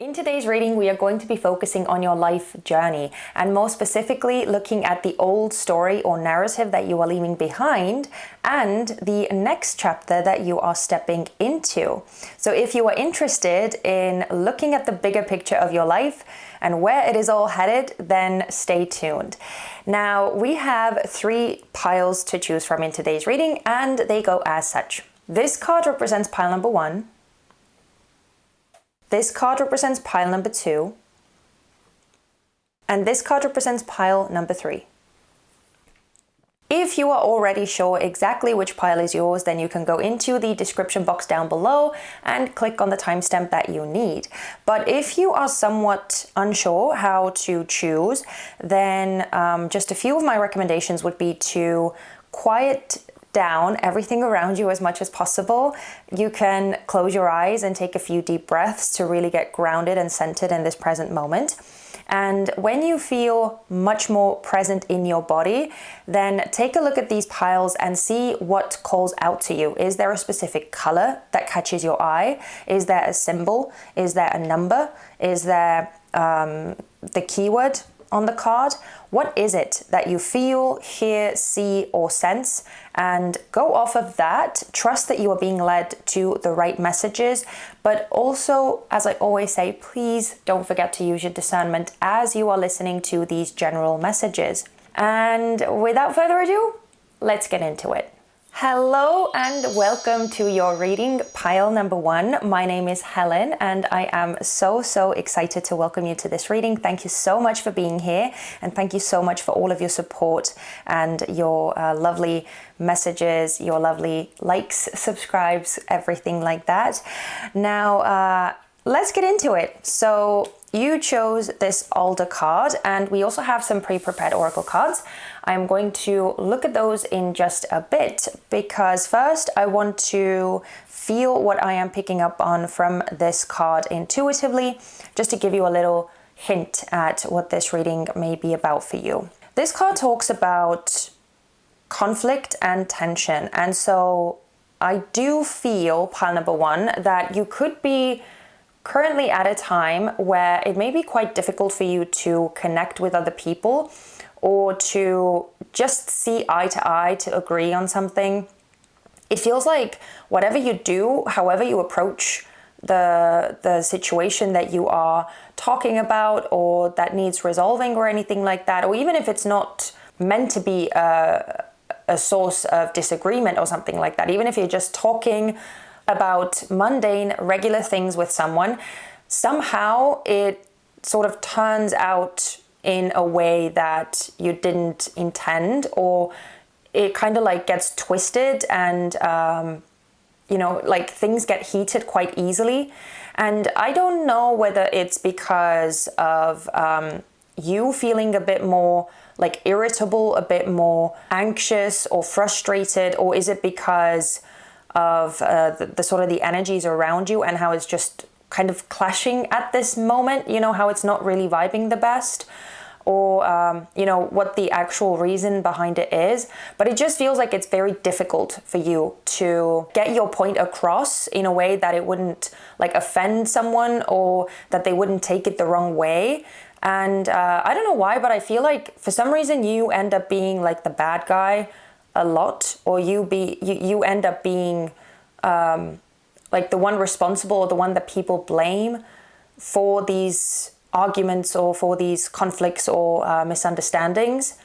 In today's reading, we are going to be focusing on your life journey and more specifically looking at the old story or narrative that you are leaving behind and the next chapter that you are stepping into. So if you are interested in looking at the bigger picture of your life and where it is all headed, then stay tuned. Now, we have 3 piles to choose from in today's reading and they go as such. This card represents pile number 1. This card represents pile number 2, and this card represents pile number 3. If you are already sure exactly which pile is yours, then you can go into the description box down below and click on the timestamp that you need. But if you are somewhat unsure how to choose, then just a few of my recommendations would be to quiet down everything around you as much as possible. You can close your eyes and take a few deep breaths to really get grounded and centered in this present moment. And when you feel much more present in your body, then take a look at these piles and see what calls out to you. Is there a specific color that catches your eye? Is there a symbol? Is there a number? Is there the keyword on the card? What is it that you feel, hear, see, or sense? And go off of that. Trust that you are being led to the right messages. But also, as I always say, please don't forget to use your discernment as you are listening to these general messages. And without further ado, let's get into it. Hello and welcome to your reading, pile number 1. My name is Helen and I am so excited to welcome you to this reading. Thank you so much for being here and thank you so much for all of your support and your lovely messages, your lovely likes, subscribes, everything like that. Now, let's get into it. So you chose this Alder card and we also have some pre-prepared oracle cards. I'm going to look at those in just a bit because first I want to feel what I am picking up on from this card intuitively, just to give you a little hint at what this reading may be about for you. This card talks about conflict and tension, and so I do feel, pile number 1, that you could be currently at a time where it may be quite difficult for you to connect with other people or to just see eye to eye, to agree on something. It feels like whatever you do, however you approach the situation that you are talking about or that needs resolving or anything like that, or even if it's not meant to be a source of disagreement or something like that, even if you're just talking about mundane, regular things with someone, somehow it sort of turns out in a way that you didn't intend, or it kind of like gets twisted and, you know, like things get heated quite easily. And I don't know whether it's because of you feeling a bit more like irritable, a bit more anxious or frustrated, or is it because of the sort of the energies around you and how it's just kind of clashing at this moment, you know, how it's not really vibing the best, or you know, what the actual reason behind it is. But it just feels like it's very difficult for you to get your point across in a way that it wouldn't like offend someone or that they wouldn't take it the wrong way. And I don't know why, but I feel like for some reason you end up being like the bad guy a lot, or you end up being like the one responsible or the one that people blame for these arguments or for these conflicts or misunderstandings.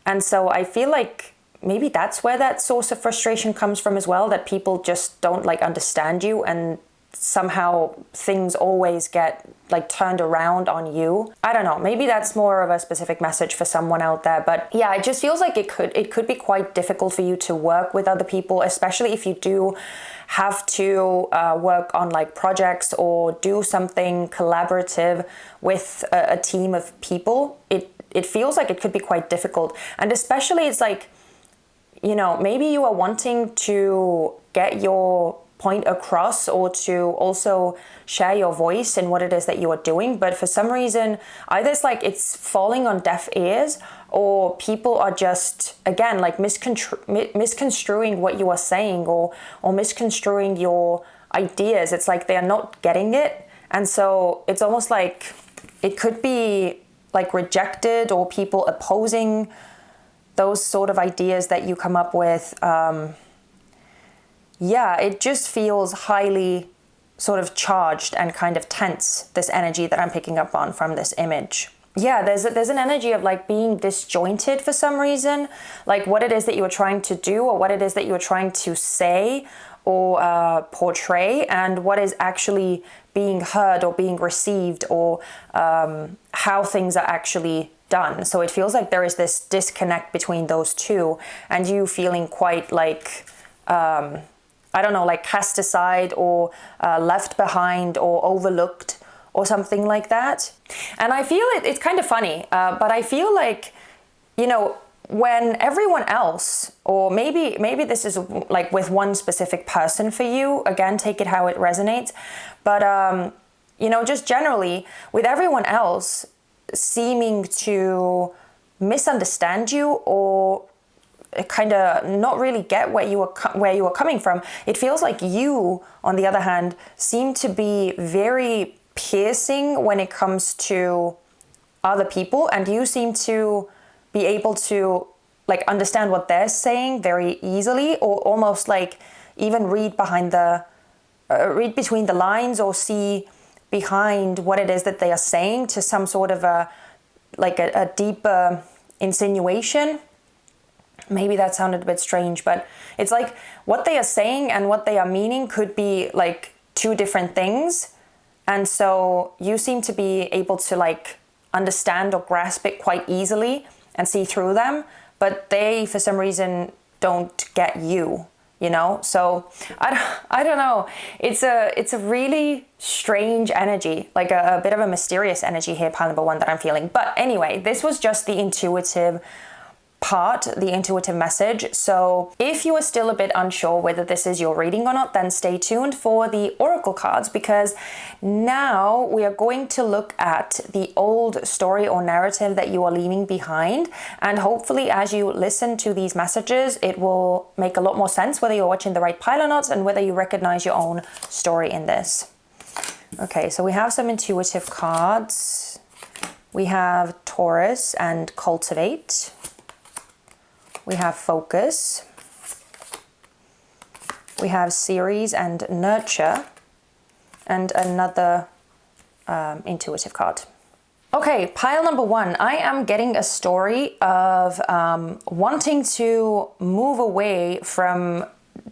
And so I feel like maybe that's where that source of frustration comes from as well, that people just don't like understand you and somehow things always get like turned around on you. I don't know, maybe that's more of a specific message for someone out there, but yeah, it just feels like it could be quite difficult for you to work with other people, especially if you do have to work on like projects or do something collaborative with a team of people. It feels like it could be quite difficult, and especially it's like, you know, maybe you are wanting to get your point across or to also share your voice in what it is that you are doing, but for some reason either it's like it's falling on deaf ears, or people are just, again, like misconstruing what you are saying, or misconstruing your ideas. It's like they're not getting it, And so it's almost like it could be like rejected or people opposing those sort of ideas that you come up with. Yeah, it just feels highly sort of charged and kind of tense, this energy that I'm picking up on from this image. Yeah, there's an energy of like being disjointed for some reason, like what it is that you were trying to do or what it is that you were trying to say or portray, and what is actually being heard or being received, or how things are actually done. So it feels like there is this disconnect between those two, and you feeling quite like, I don't know, like cast aside or left behind or overlooked or something like that. And I feel it's kind of funny, but I feel like, you know, when everyone else, or maybe this is like with one specific person for you, again, take it how it resonates, but you know, just generally with everyone else seeming to misunderstand you or kind of not really get where you were coming from, it feels like you, on the other hand, seem to be very piercing when it comes to other people, and you seem to be able to like understand what they're saying very easily, or almost like even read between the lines or see behind what it is that they are saying to some sort of a deeper insinuation. Maybe that sounded a bit strange, but it's like what they are saying and what they are meaning could be like two different things. And so you seem to be able to like understand or grasp it quite easily and see through them, but they, for some reason, don't get you, you know? So I don't know. It's a really strange energy, like a bit of a mysterious energy here, pile number one, that I'm feeling. But anyway, this was just the intuitive part, the intuitive message. So if you are still a bit unsure whether this is your reading or not, then stay tuned for the oracle cards, because now we are going to look at the old story or narrative that you are leaving behind, and hopefully as you listen to these messages it will make a lot more sense whether you're watching the right pile or not, and whether you recognize your own story in this. Okay, so we have some intuitive cards. We have Taurus and Cultivate. We have Focus. We have Series and Nurture, and another intuitive card. Okay, pile number one. I am getting a story of wanting to move away from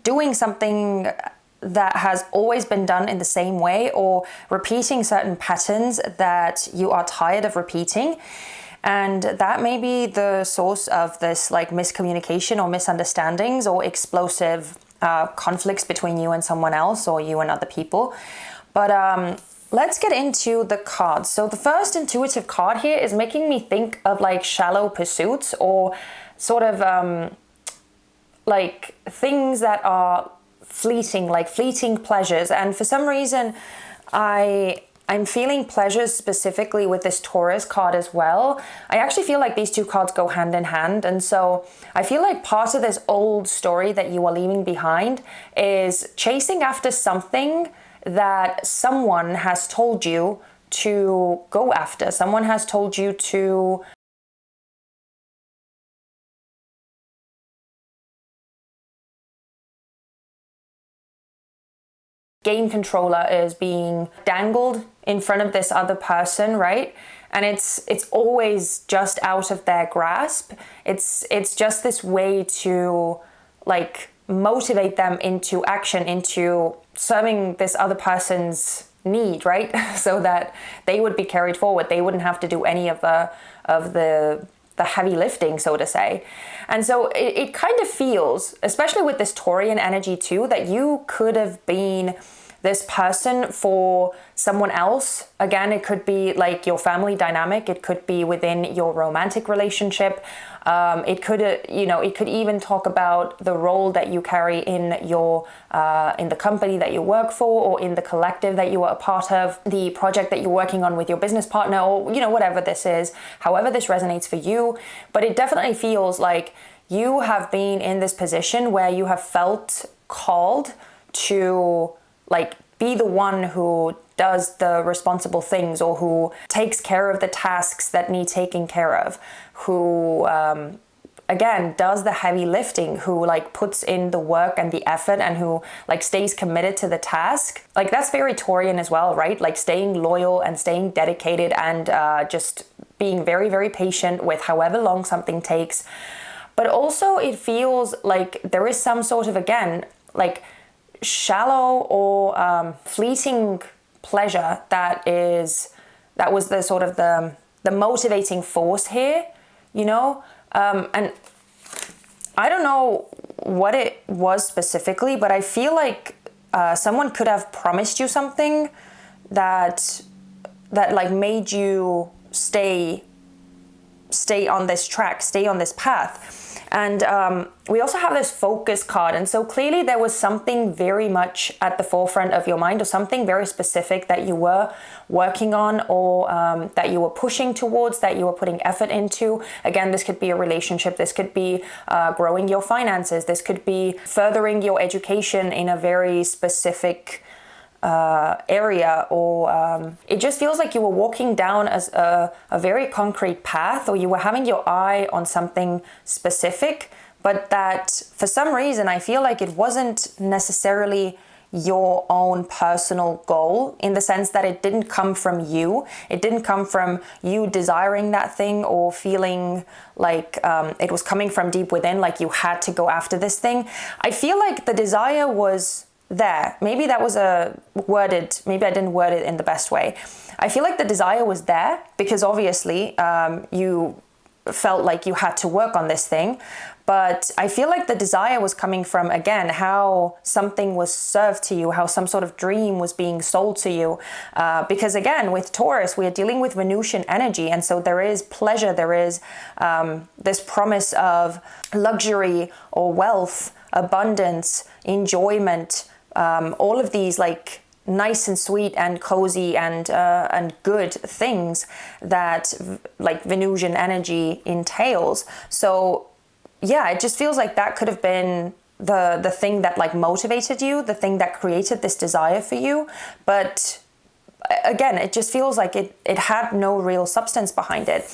doing something that has always been done in the same way, or repeating certain patterns that you are tired of repeating. And that may be the source of this like miscommunication or misunderstandings or explosive conflicts between you and someone else, or you and other people. But let's get into the cards. So the first intuitive card here is making me think of like shallow pursuits, or sort of like things that are fleeting, like fleeting pleasures. And for some reason, I'm feeling pleasures specifically with this Taurus card as well. I actually feel like these two cards go hand in hand. And so I feel like part of this old story that you are leaving behind is chasing after something that someone has told you to go after. Someone has told you to game controller is being dangled in front of this other person, right? And it's always just out of their grasp. It's just this way to like motivate them into action, into serving this other person's need, right? So that they would be carried forward. They wouldn't have to do any of the heavy lifting, so to say. And so it kind of feels, especially with this Taurian energy too, that you could have been this person for someone else. Again, it could be like your family dynamic. It could be within your romantic relationship. It could, it could even talk about the role that you carry in your in the company that you work for, or in the collective that you are a part of, the project that you're working on with your business partner, or whatever this is, however this resonates for you. But it definitely feels like you have been in this position where you have felt called to like be the one who does the responsible things, or who takes care of the tasks that need taking care of, who again does the heavy lifting, who like puts in the work and the effort, and who like stays committed to the task. Like that's very Taurian as well, right? Like staying loyal and staying dedicated, and just being very, very patient with however long something takes. But also it feels like there is some sort of, again, like shallow or fleeting pleasure that was the sort of the motivating force here, you know. And I don't know what it was specifically, but I feel like someone could have promised you something that like made you stay on this track, stay on this path. And we also have this focus card. And so clearly there was something very much at the forefront of your mind, or something very specific that you were working on, or that you were pushing towards, that you were putting effort into. Again, this could be a relationship. This could be growing your finances. This could be furthering your education in a very specific area, or it just feels like you were walking down as a very concrete path, or you were having your eye on something specific, but that for some reason I feel like it wasn't necessarily your own personal goal, in the sense that it didn't come from you. It didn't come from you desiring that thing, or feeling like it was coming from deep within, like you had to go after this thing. I feel like the desire was there. Maybe that was maybe I didn't word it in the best way. I feel like the desire was there because obviously you felt like you had to work on this thing. But I feel like the desire was coming from, again, how something was served to you, how some sort of dream was being sold to you. Because again, with Taurus, we are dealing with Venusian energy. And so there is pleasure, there is this promise of luxury or wealth, abundance, enjoyment, all of these like nice and sweet and cozy and good things that like Venusian energy entails. So yeah, it just feels like that could have been the thing that like motivated you, the thing that created this desire for you. But again, it just feels like it had no real substance behind it.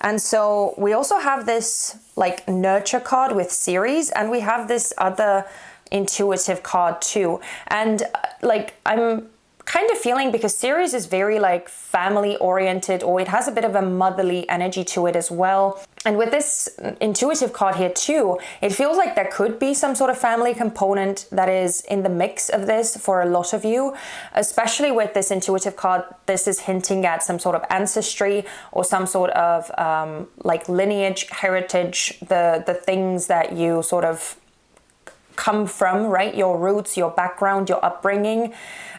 And so we also have this like nurture card with Ceres, and we have this other intuitive card too. And like I'm kind of feeling, because Ceres is very like family oriented, or it has a bit of a motherly energy to it as well. And with this intuitive card here too, it feels like there could be some sort of family component that is in the mix of this for a lot of you, especially with this intuitive card. This is hinting at some sort of ancestry, or some sort of like lineage, heritage, the things that you sort of come from, right? Your roots, your background, your upbringing,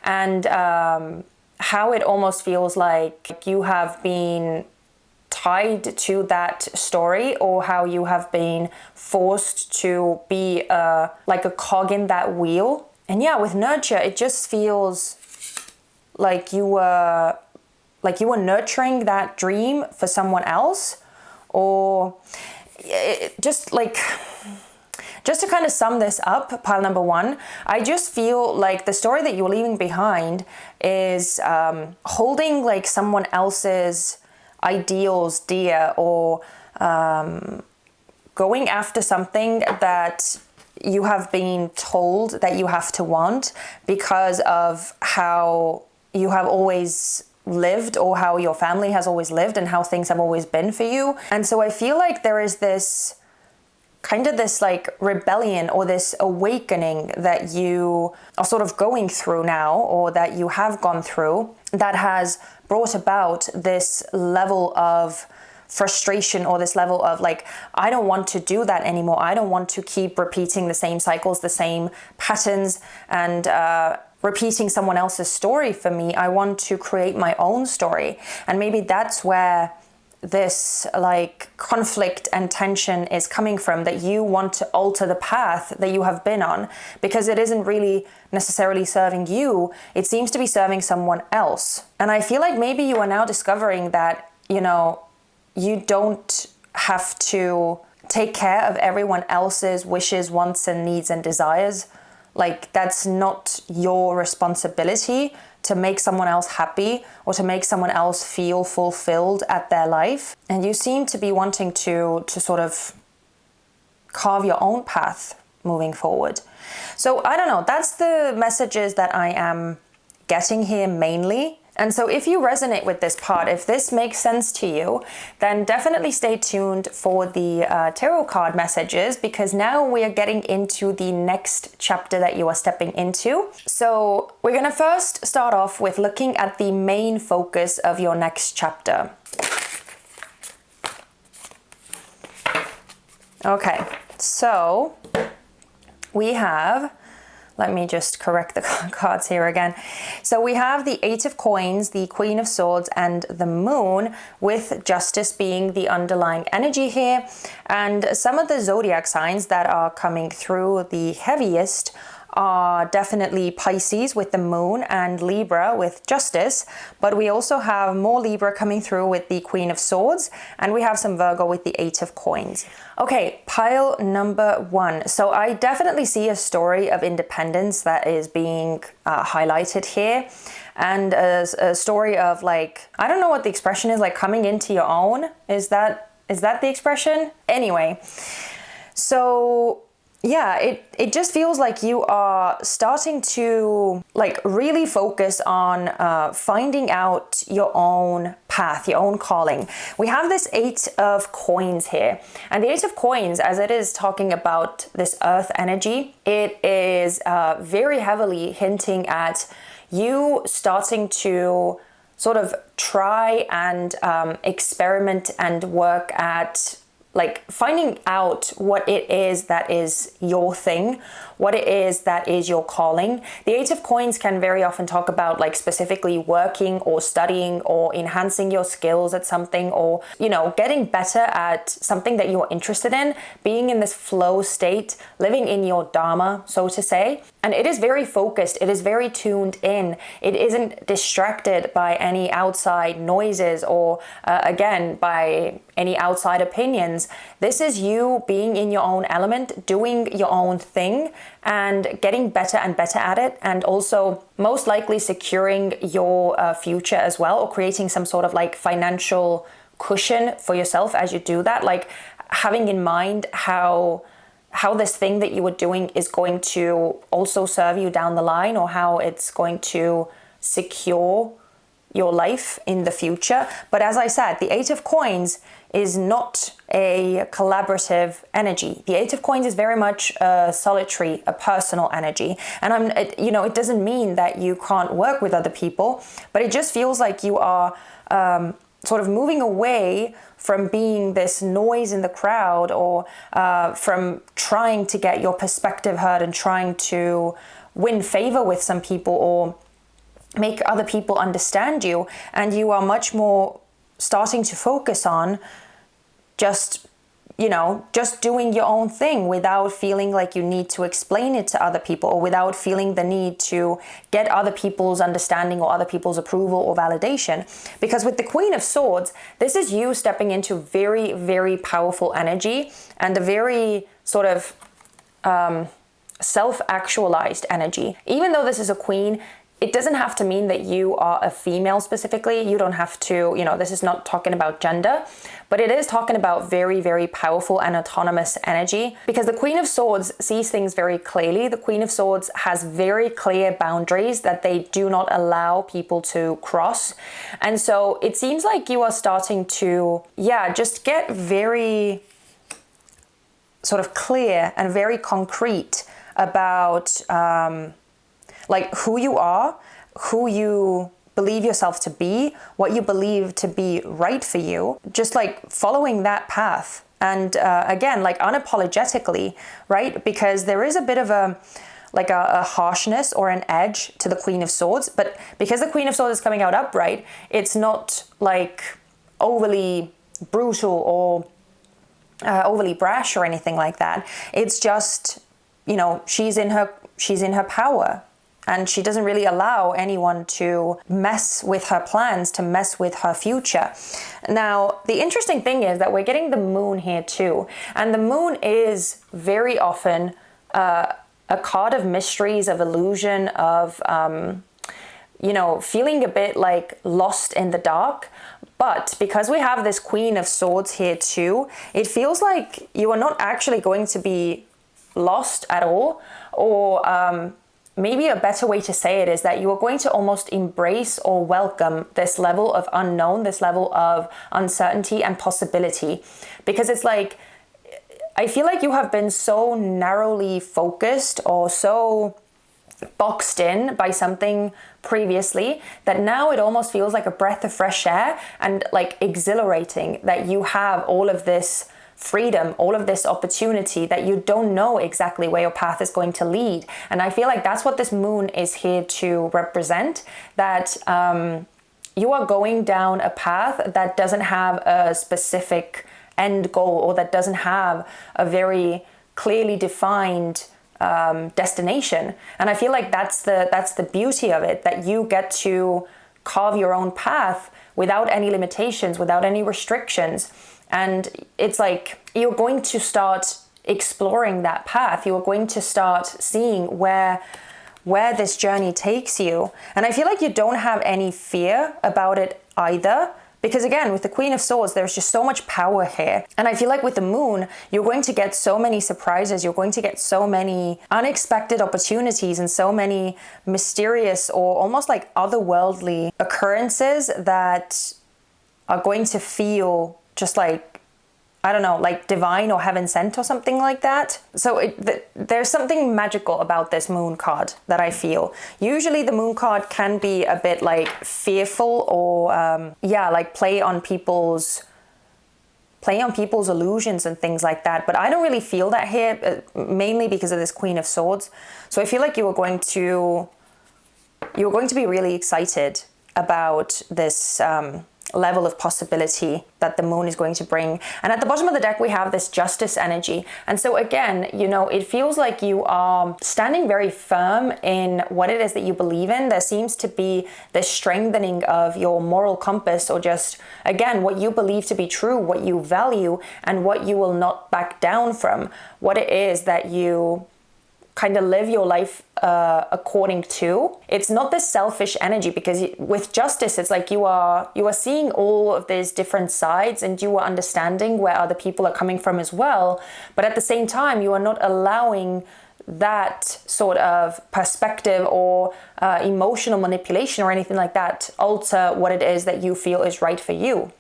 and how it almost feels like you have been tied to that story, or how you have been forced to be like a cog in that wheel. And yeah, with nurture, it just feels like you were nurturing that dream for someone else, or just to kind of sum this up, pile number one, I just feel like the story that you're leaving behind is holding like someone else's ideals dear, or going after something that you have been told that you have to want because of how you have always lived, or how your family has always lived, and how things have always been for you. And so I feel like there is this kind of this like rebellion, or this awakening that you are sort of going through now, or that you have gone through, that has brought about this level of frustration, or this level of like, I don't want to do that anymore. I don't want to keep repeating the same cycles, the same patterns, and repeating someone else's story for me. I want to create my own story. And maybe that's where this like conflict and tension is coming from, that you want to alter the path that you have been on, because it isn't really necessarily serving you. It seems to be serving someone else. And I feel like maybe you are now discovering that, you know, you don't have to take care of everyone else's wishes, wants and needs and desires Like, that's not your responsibility to make someone else happy or to make someone else feel fulfilled at their life. And you seem to be wanting to sort of carve your own path moving forward. So I don't know, that's the messages that I am getting here mainly. And so if you resonate with this part, if this makes sense to you, then definitely stay tuned for the tarot card messages, because now we are getting into the next chapter that you are stepping into. So we're going to first start off with looking at the main focus of your next chapter. Okay, so we have, let me just correct the cards here again. So we have the Eight of Coins, the Queen of Swords, and the Moon, with Justice being the underlying energy here. And some of the zodiac signs that are coming through the heaviest are definitely Pisces with the Moon and Libra with Justice, but we also have more Libra coming through with the Queen of Swords, and we have some Virgo with the Eight of Coins. Okay, pile number one. So I definitely see a story of independence that is being highlighted here, and a story of, like, I don't know what the expression is, like coming into your own. Is that the expression? Anyway, so yeah, it just feels like you are starting to, like, really focus on finding out your own path, your own calling. We have this Eight of Coins here, and the Eight of Coins, as it is talking about this earth energy, it is very heavily hinting at you starting to sort of try and experiment and work at, like, finding out what it is that is your thing, what it is that is your calling. The Eight of Coins can very often talk about, like, specifically working or studying or enhancing your skills at something, or, you know, getting better at something that you're interested in, being in this flow state, living in your dharma, so to say. And it is very focused, it is very tuned in, it isn't distracted by any outside noises or, again, by any outside opinions. This is you being in your own element, doing your own thing, and getting better and better at it, and also most likely securing your future as well, or creating some sort of, like, financial cushion for yourself as you do that, like having in mind how this thing that you are doing is going to also serve you down the line, or how it's going to secure your life in the future. But as I said, the Eight of Coins is not a collaborative energy. The Eight of Coins is very much a solitary, a personal energy. And it doesn't mean that you can't work with other people, but it just feels like you are sort of moving away from being this noise in the crowd, or from trying to get your perspective heard and trying to win favor with some people or make other people understand you. And you are much more starting to focus on just doing your own thing without feeling like you need to explain it to other people, or without feeling the need to get other people's understanding or other people's approval or validation. Because with the Queen of Swords, this is you stepping into very, very powerful energy, and a very sort of self-actualized energy. Even though this is a queen, it doesn't have to mean that you are a female specifically. You don't have to, this is not talking about gender, but it is talking about very, very powerful and autonomous energy, because the Queen of Swords sees things very clearly. The Queen of Swords has very clear boundaries that they do not allow people to cross. And so it seems like you are starting to, just get very sort of clear and very concrete about, like, who you are, who you believe yourself to be, what you believe to be right for you, just like following that path. And again, like, unapologetically, right? Because there is a bit of a harshness or an edge to the Queen of Swords, but because the Queen of Swords is coming out upright, it's not like overly brutal or overly brash or anything like that. It's just, she's in her power. And she doesn't really allow anyone to mess with her plans, to mess with her future. Now, the interesting thing is that we're getting the Moon here too. And the Moon is very often a card of mysteries, of illusion, of, you know, feeling a bit like lost in the dark. But because we have this Queen of Swords here too, it feels like you are not actually going to be lost at all. Or maybe a better way to say it is that you are going to almost embrace or welcome this level of unknown, this level of uncertainty and possibility. Because it's like, I feel like you have been so narrowly focused or so boxed in by something previously that now it almost feels like a breath of fresh air and like exhilarating that you have all of this freedom, all of this opportunity, that you don't know exactly where your path is going to lead. And I feel like that's what this moon is here to represent, that you are going down a path that doesn't have a specific end goal, or that doesn't have a very clearly defined destination. And I feel like that's the beauty of it, that you get to carve your own path without any limitations, without any restrictions. And it's like you're going to start exploring that path. You're going to start seeing where this journey takes you. And I feel like you don't have any fear about it either. Because again, with the Queen of Swords, there's just so much power here. And I feel like with the moon, you're going to get so many surprises. You're going to get so many unexpected opportunities and so many mysterious or almost like otherworldly occurrences that are going to feel just like, I don't know, like divine or heaven sent or something like that. So there's something magical about this moon card that I feel. Usually the moon card can be a bit like fearful or like play on people's illusions and things like that. But I don't really feel that here, mainly because of this Queen of Swords. So I feel like you're going to be really excited about this level of possibility that the moon is going to bring. And at the bottom of the deck, we have this Justice energy. And so again, you know, it feels like you are standing very firm in what it is that you believe in. There seems to be this strengthening of your moral compass, or just, again, what you believe to be true, what you value, and what you will not back down from, what it is that you kind of live your life according to. It's not this selfish energy, because with Justice, it's like you are seeing all of these different sides, and you are understanding where other people are coming from as well. But at the same time, you are not allowing that sort of perspective or emotional manipulation or anything like that alter what it is that you feel is right for you.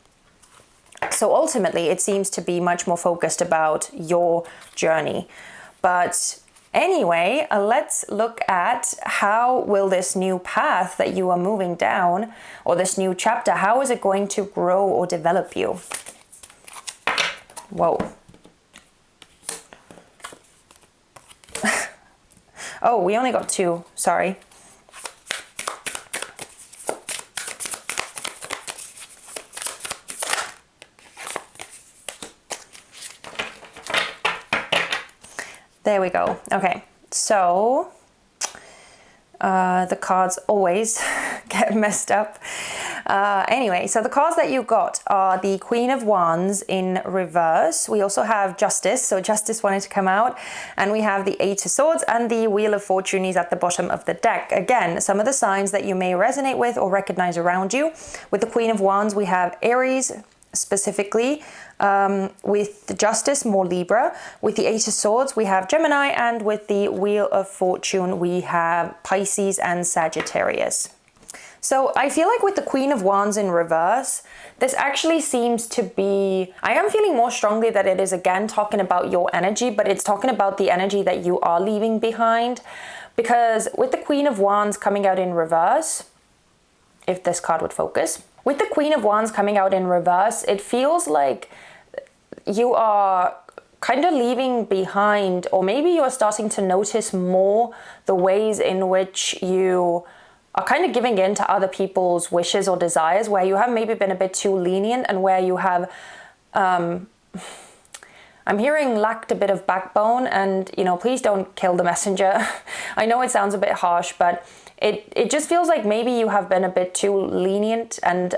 So ultimately, it seems to be much more focused about your journey. But anyway, let's look at how will this new path that you are moving down, or this new chapter, how is it going to grow or develop you? Whoa. Oh, we only got two, sorry. There we go. Okay, so the cards always get messed up. Anyway, so the cards that you got are the Queen of Wands in reverse. We also have Justice, so Justice wanted to come out. And we have the Eight of Swords, and the Wheel of Fortune is at the bottom of the deck. Again, some of the signs that you may resonate with or recognize around you. With the Queen of Wands, we have Aries, specifically. With the Justice, more Libra. With the Eight of Swords, we have Gemini, and with the Wheel of Fortune, we have Pisces and Sagittarius. So I feel like with the Queen of Wands in reverse, this actually seems to be, I am feeling more strongly that it is again talking about your energy, but it's talking about the energy that you are leaving behind. Because with the Queen of Wands coming out in reverse, if this card would focus, with the Queen of Wands coming out in reverse, it feels like you are kind of leaving behind, or maybe you're starting to notice more the ways in which you are kind of giving in to other people's wishes or desires, where you have maybe been a bit too lenient, and where you have, I'm hearing lacked a bit of backbone. And, you know, please don't kill the messenger. I know it sounds a bit harsh, but it just feels like maybe you have been a bit too lenient and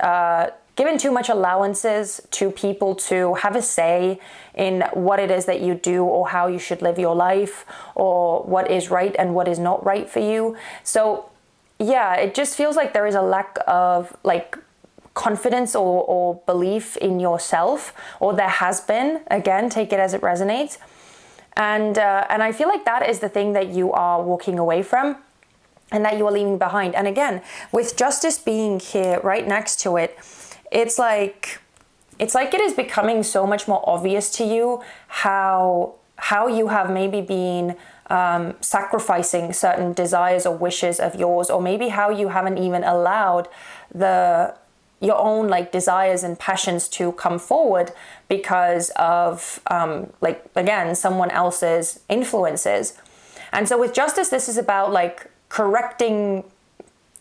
given too much allowances to people to have a say in what it is that you do or how you should live your life or what is right and what is not right for you. So yeah, it just feels like there is a lack of like confidence or belief in yourself, or there has been. Again, take it as it resonates. And I feel like that is the thing that you are walking away from and that you are leaving behind. And again, with justice being here right next to it, it's like it is becoming so much more obvious to you how you have maybe been sacrificing certain desires or wishes of yours, or maybe how you haven't even allowed your own like desires and passions to come forward because of like, again, someone else's influences. And so with justice, this is about like correcting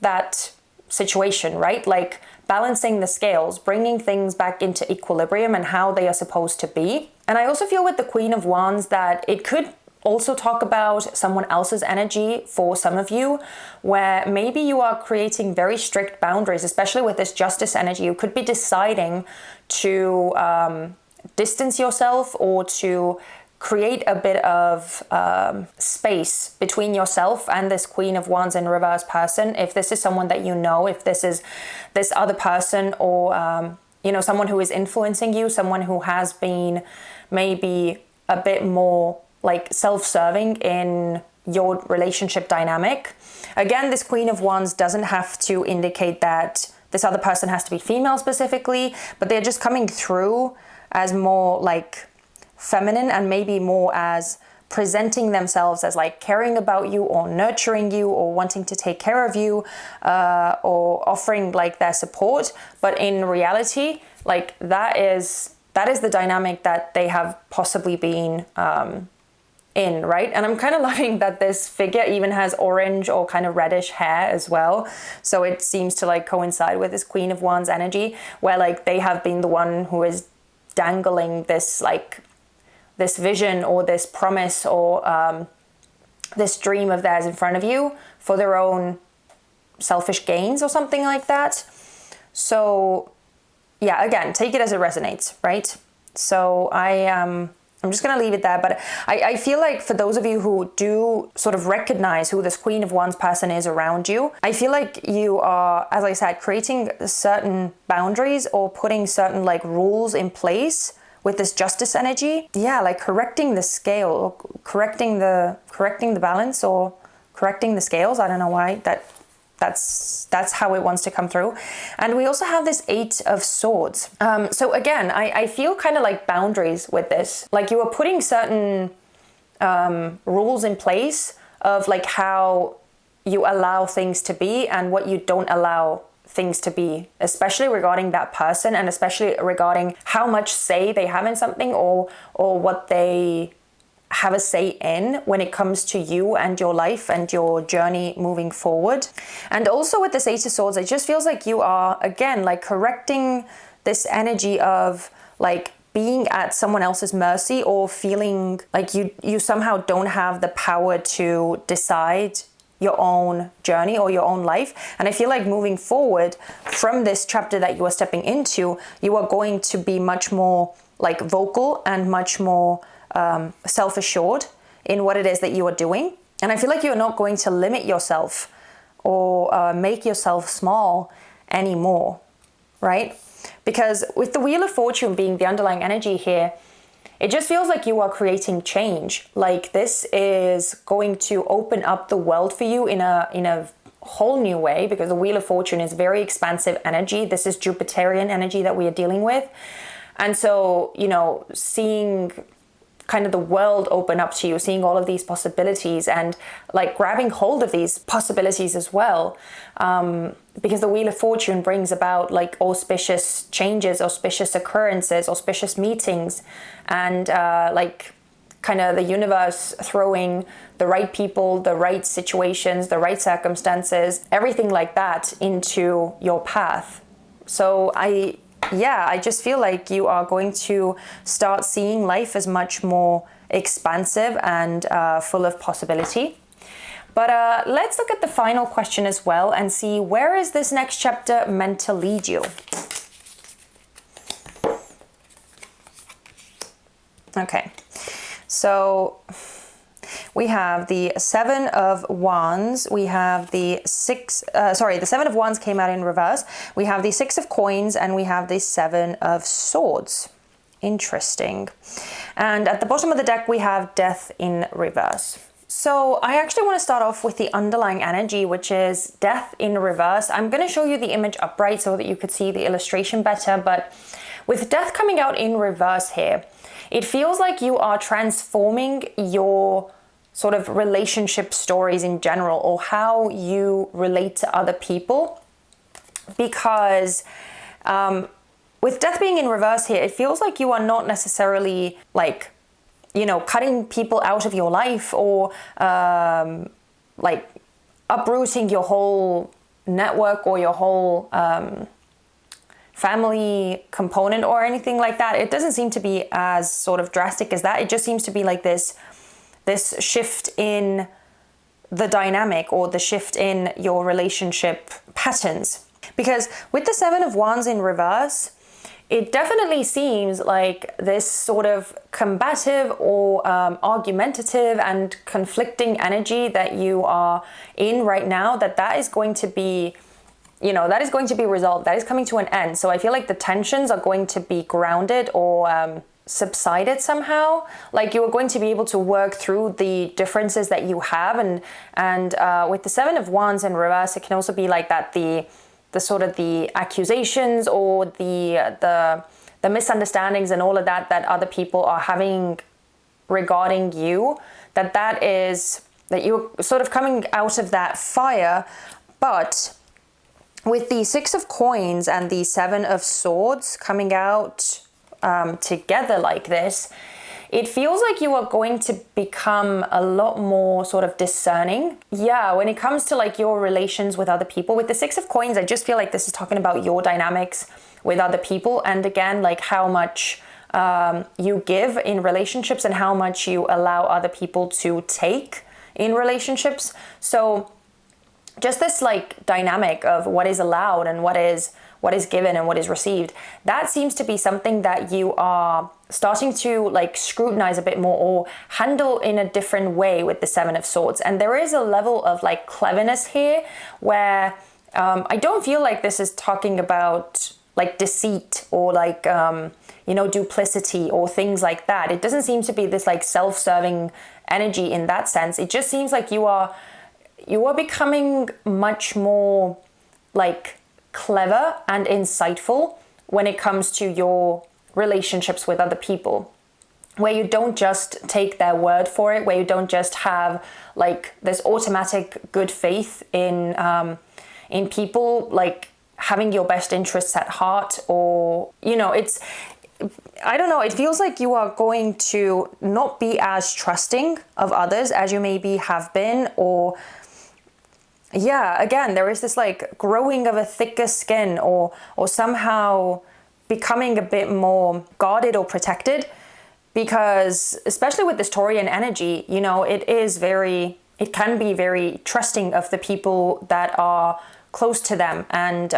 that situation, right? Like balancing the scales, bringing things back into equilibrium and how they are supposed to be. And I also feel with the Queen of Wands that it could also talk about someone else's energy for some of you, where maybe you are creating very strict boundaries, especially with this justice energy. You could be deciding to distance yourself or to create a bit of space between yourself and this Queen of Wands in reverse person. If this is someone that you know, if this is this other person, or you know, someone who is influencing you, someone who has been maybe a bit more like self-serving in your relationship dynamic. Again, this Queen of Wands doesn't have to indicate that this other person has to be female specifically, but they're just coming through as more like feminine and maybe more as presenting themselves as like caring about you or nurturing you or wanting to take care of you, or offering like their support. But in reality, like that is the dynamic that they have possibly been in, right? And I'm kind of loving that this figure even has orange or kind of reddish hair as well. So it seems to like coincide with this Queen of Wands energy, where like they have been the one who is dangling this like this vision or this promise or this dream of theirs in front of you for their own selfish gains or something like that. So yeah, again, take it as it resonates, right? So I'm just going to leave it there. But I feel like for those of you who do sort of recognize who this Queen of Wands person is around you, I feel like you are, as I said, creating certain boundaries or putting certain like rules in place with this justice energy. Yeah, like correcting the scale, or correcting the balance, or correcting the scales. I don't know why that's how it wants to come through. And we also have this 8 of Swords. So again, I feel kind of like boundaries with this. Like you are putting certain rules in place of like how you allow things to be and what you don't allow things to be, especially regarding that person, and especially regarding how much say they have in something, or what they have a say in when it comes to you and your life and your journey moving forward. And also with this 8 of Swords, it just feels like you are, again, like correcting this energy of like being at someone else's mercy, or feeling like you somehow don't have the power to decide your own journey or your own life. And I feel like moving forward from this chapter that you are stepping into, you are going to be much more like vocal and much more self-assured in what it is that you are doing. And I feel like you're not going to limit yourself or make yourself small anymore, right? Because with the Wheel of Fortune being the underlying energy here, it just feels like you are creating change. Like this is going to open up the world for you in a whole new way, because the Wheel of Fortune is very expansive energy. This is Jupiterian energy that we are dealing with. And so, you know, seeing kind of the world open up to you, seeing all of these possibilities and like grabbing hold of these possibilities as well. Because the Wheel of Fortune brings about like auspicious changes, auspicious occurrences, auspicious meetings, and like kind of the universe throwing the right people, the right situations, the right circumstances, everything like that into your path. So I just feel like you are going to start seeing life as much more expansive and full of possibility. But let's look at the final question as well and see, where is this next chapter meant to lead you? Okay, so we have the Seven of Wands. We have the the Seven of Wands came out in reverse. We have the Six of Coins, and we have the Seven of Swords. Interesting. And at the bottom of the deck, we have Death in reverse. So I actually want to start off with the underlying energy, which is Death in reverse. I'm going to show you the image upright so that you could see the illustration better. But with Death coming out in reverse here, it feels like you are transforming your sort of relationship stories in general, or how you relate to other people. Because with Death being in reverse here, it feels like you are not necessarily like, you know, cutting people out of your life, or like uprooting your whole network or your whole family component or anything like that. It doesn't seem to be as sort of drastic as that. It just seems to be like this shift in the dynamic, or the shift in your relationship patterns. Because with the Seven of Wands in reverse, it definitely seems like this sort of combative or argumentative and conflicting energy that you are in right now, that is going to be, you know, that is going to be resolved. That is coming to an end. So I feel like the tensions are going to be grounded or subsided somehow. Like you are going to be able to work through the differences that you have. And with the Seven of Wands in reverse, it can also be like that the sort of the accusations or the misunderstandings and all of that other people are having regarding you, that you're sort of coming out of that fire. But with the Six of Coins and the Seven of Swords coming out together like this, it feels like you are going to become a lot more sort of discerning. Yeah, when it comes to like your relations with other people. With the Six of Coins, I just feel like this is talking about your dynamics with other people. And again, like how much you give in relationships and how much you allow other people to take in relationships. So just this like dynamic of what is allowed and what is given and what is received, that seems to be something that you are starting to like scrutinize a bit more or handle in a different way with the Seven of Swords. And there is a level of like cleverness here where I don't feel like this is talking about like deceit or like you know, duplicity or things like that. It doesn't seem to be this like self-serving energy in that sense. It just seems like you are becoming much more like clever and insightful when it comes to your relationships with other people, where you don't just take their word for it, where you don't just have like this automatic good faith in people like having your best interests at heart, or, you know, I don't know, it feels like you are going to not be as trusting of others as you maybe have been, or yeah, again, there is this like growing of a thicker skin, or somehow becoming a bit more guarded or protected, because especially with this Taurian energy, you know, it can be very trusting of the people that are close to them, and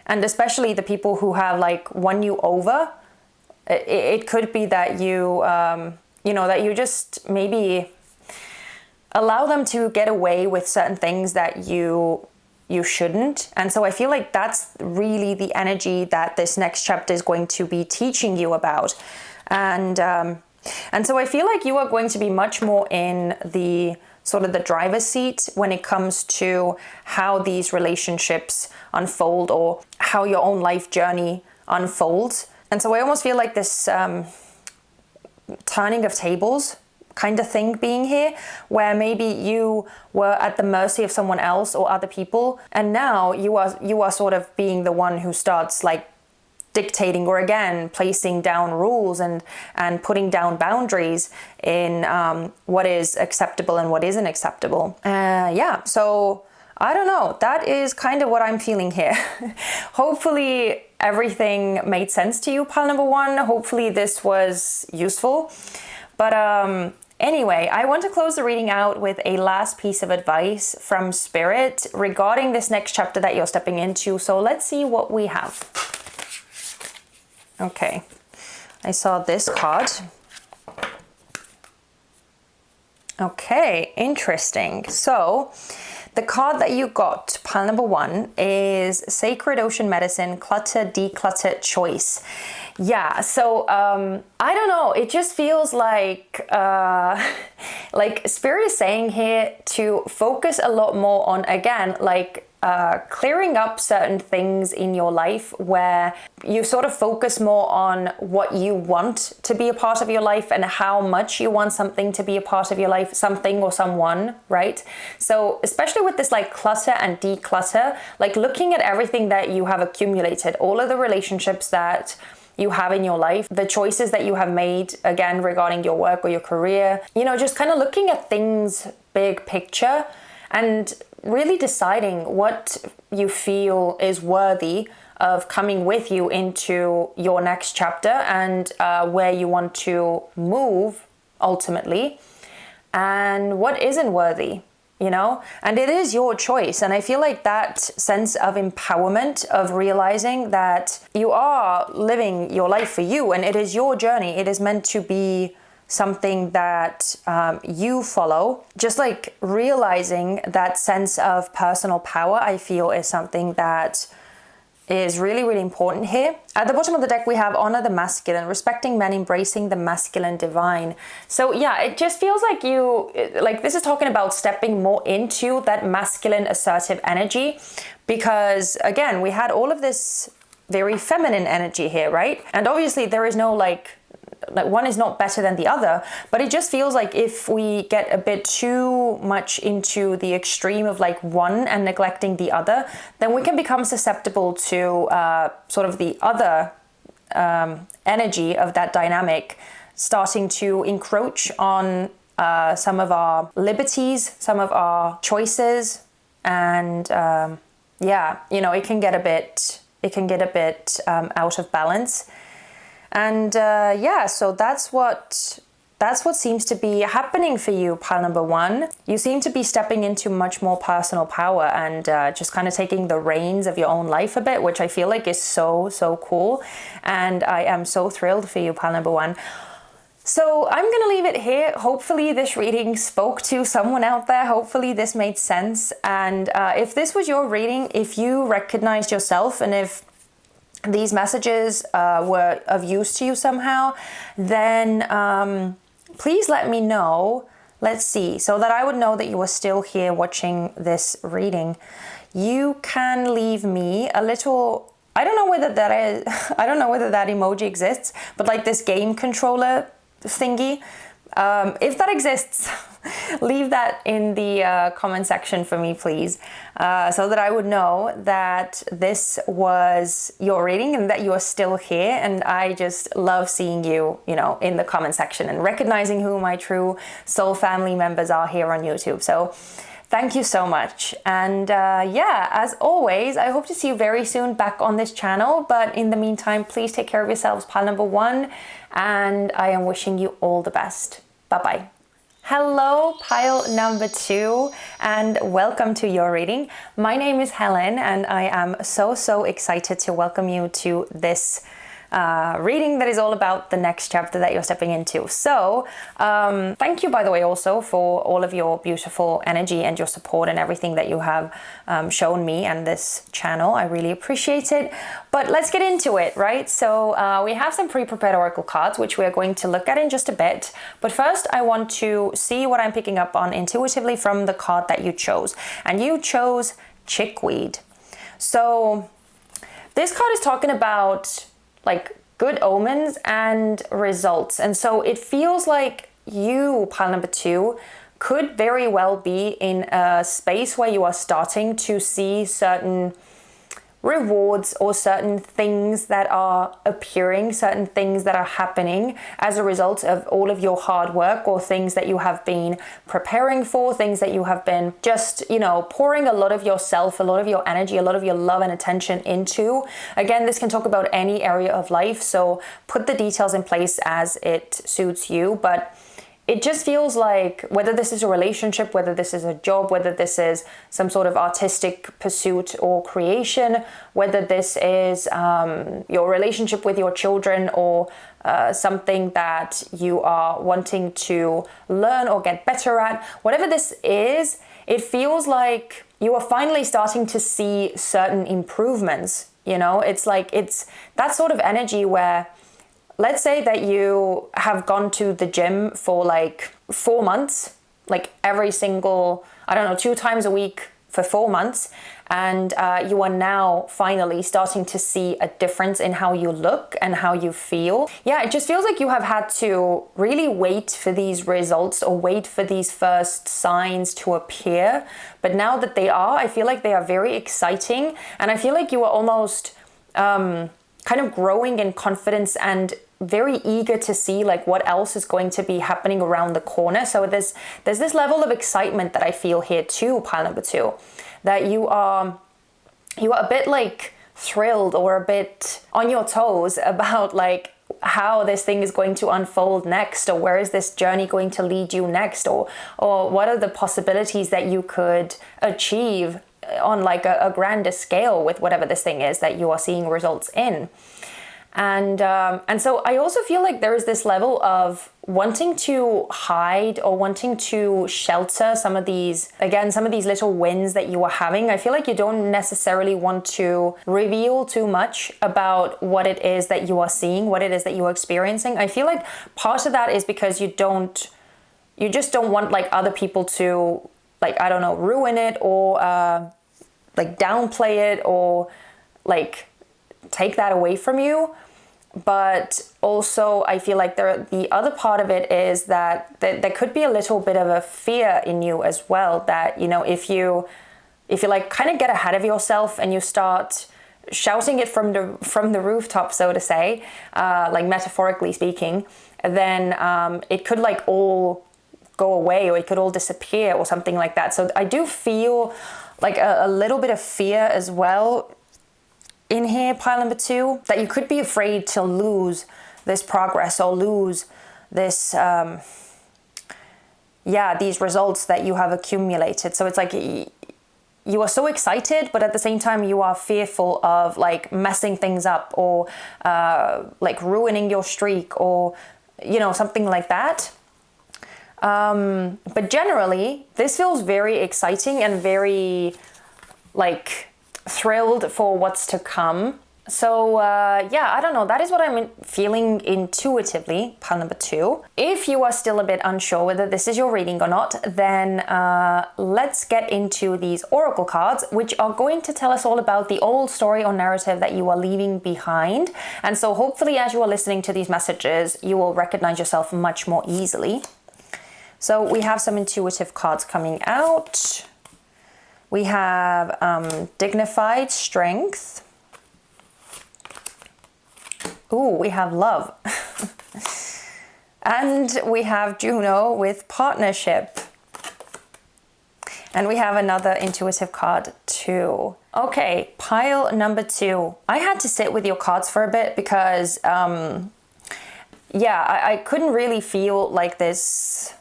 especially the people who have like won you over. It could be that you that you just maybe allow them to get away with certain things that you shouldn't. And so I feel like that's really the energy that this next chapter is going to be teaching you about. And so I feel like you are going to be much more in the sort of the driver's seat when it comes to how these relationships unfold, or how your own life journey unfolds. And so I almost feel like this turning of tables kind of thing being here, where maybe you were at the mercy of someone else or other people, and now you are sort of being the one who starts like dictating, or again placing down rules and putting down boundaries in what is acceptable and what isn't acceptable. Yeah, so I don't know, that is kind of what I'm feeling here. Hopefully everything made sense to you, pile number one. Hopefully this was useful. But anyway, I want to close the reading out with a last piece of advice from Spirit regarding this next chapter that you're stepping into. So let's see what we have. Okay, I saw this card. Okay, interesting. So the card that you got, pile number 1, is Sacred Ocean Medicine, Clutter, Declutter, Choice. Yeah, so I don't know, it just feels like Spirit is saying here to focus a lot more on, again, like clearing up certain things in your life where you sort of focus more on what you want to be a part of your life and how much you want something to be a part of your life, something or someone, right? So especially with this like clutter and declutter, like looking at everything that you have accumulated, all of the relationships that you have in your life, the choices that you have made, again, regarding your work or your career, you know, just kind of looking at things big picture and really deciding what you feel is worthy of coming with you into your next chapter and where you want to move ultimately, and what isn't worthy, you know? And it is your choice. And I feel like that sense of empowerment, of realizing that you are living your life for you and it is your journey, it is meant to be something that you follow. Just like realizing that sense of personal power, I feel, is something that is really, really important here. At the bottom of the deck, we have honor the masculine, respecting men, embracing the masculine divine. So yeah, it just feels like this is talking about stepping more into that masculine assertive energy, because again, we had all of this very feminine energy here, right? And obviously there is no like one is not better than the other, but it just feels like if we get a bit too much into the extreme of like one and neglecting the other, then we can become susceptible to sort of the other energy of that dynamic starting to encroach on some of our liberties, some of our choices, and yeah, you know, it can get a bit out of balance. And yeah, so that's what seems to be happening for you, pile number 1. You seem to be stepping into much more personal power and just kind of taking the reins of your own life a bit, which I feel like is so, so cool. And I am so thrilled for you, pile number 1. So I'm going to leave it here. Hopefully this reading spoke to someone out there. Hopefully this made sense. And if this was your reading, if you recognized yourself and if these messages were of use to you somehow, then please let me know. Let's see, so that I would know that you are still here watching this reading. You can leave me a little, I don't know whether that emoji exists, but like this game controller thingy. If that exists, leave that in the comment section for me, please, so that I would know that this was your reading and that you are still here. And I just love seeing you, you know, in the comment section and recognizing who my true soul family members are here on YouTube. So thank you so much. And yeah, as always, I hope to see you very soon back on this channel. But in the meantime, please take care of yourselves, pile number 1. And I am wishing you all the best. Bye-bye. Hello, pile number 2, and welcome to your reading. My name is Helen, and I am so, so excited to welcome you to this reading that is all about the next chapter that you're stepping into. So thank you, by the way, also for all of your beautiful energy and your support and everything that you have shown me and this channel. I really appreciate it. But let's get into it, right? So we have some pre-prepared oracle cards, which we are going to look at in just a bit. But first, I want to see what I'm picking up on intuitively from the card that you chose. And you chose Chickweed. So this card is talking about like good omens and results. And so it feels like you, pile number 2, could very well be in a space where you are starting to see certain rewards or certain things that are appearing, certain things that are happening as a result of all of your hard work, or things that you have been preparing for, things that you have been just, you know, pouring a lot of yourself, a lot of your energy, a lot of your love and attention into. Again, this can talk about any area of life, so put the details in place as it suits you. But it just feels like, whether this is a relationship, whether this is a job, whether this is some sort of artistic pursuit or creation, whether this is your relationship with your children, or something that you are wanting to learn or get better at, whatever this is, it feels like you are finally starting to see certain improvements. You know, it's like, it's that sort of energy where, let's say that you have gone to the gym for like 4 months, like every single, I don't know, 2 times a week for 4 months, and you are now finally starting to see a difference in how you look and how you feel. Yeah, it just feels like you have had to really wait for these results, or wait for these first signs to appear. But now that they are, I feel like they are very exciting, and I feel like you are almost kind of growing in confidence and very eager to see like what else is going to be happening around the corner. So there's this level of excitement that I feel here too, pile number 2, that you are a bit like thrilled or a bit on your toes about like how this thing is going to unfold next, or where is this journey going to lead you next, or what are the possibilities that you could achieve on like a grander scale with whatever this thing is that you are seeing results in. And so I also feel like there is this level of wanting to hide or wanting to shelter some of these little wins that you are having. I feel like you don't necessarily want to reveal too much about what it is that you are seeing, what it is that you are experiencing. I feel like part of that is because you just don't want like other people to, like, I don't know, ruin it, or like downplay it, or like take that away from you. But also I feel like the other part of it is that there could be a little bit of a fear in you as well, that, you know, if you like kind of get ahead of yourself and you start shouting it from the rooftop, so to say, like metaphorically speaking, then it could like all go away, or it could all disappear or something like that. So I do feel like a little bit of fear as well in here, pile number 2, that you could be afraid to lose this progress, or lose this these results that you have accumulated. So it's like you are so excited, but at the same time you are fearful of like messing things up, or like ruining your streak, or, you know, something like that. But generally, this feels very exciting and very like thrilled for what's to come. So I don't know, that is what I'm feeling intuitively, pile number 2. If you are still a bit unsure whether this is your reading or not, then let's get into these oracle cards, which are going to tell us all about the old story or narrative that you are leaving behind. And so hopefully as you are listening to these messages, you will recognize yourself much more easily. So we have some intuitive cards coming out. We have dignified strength. Ooh, we have love. And we have Juno with partnership. And we have another intuitive card too. Okay, pile number 2. I had to sit with your cards for a bit because, I couldn't really feel like this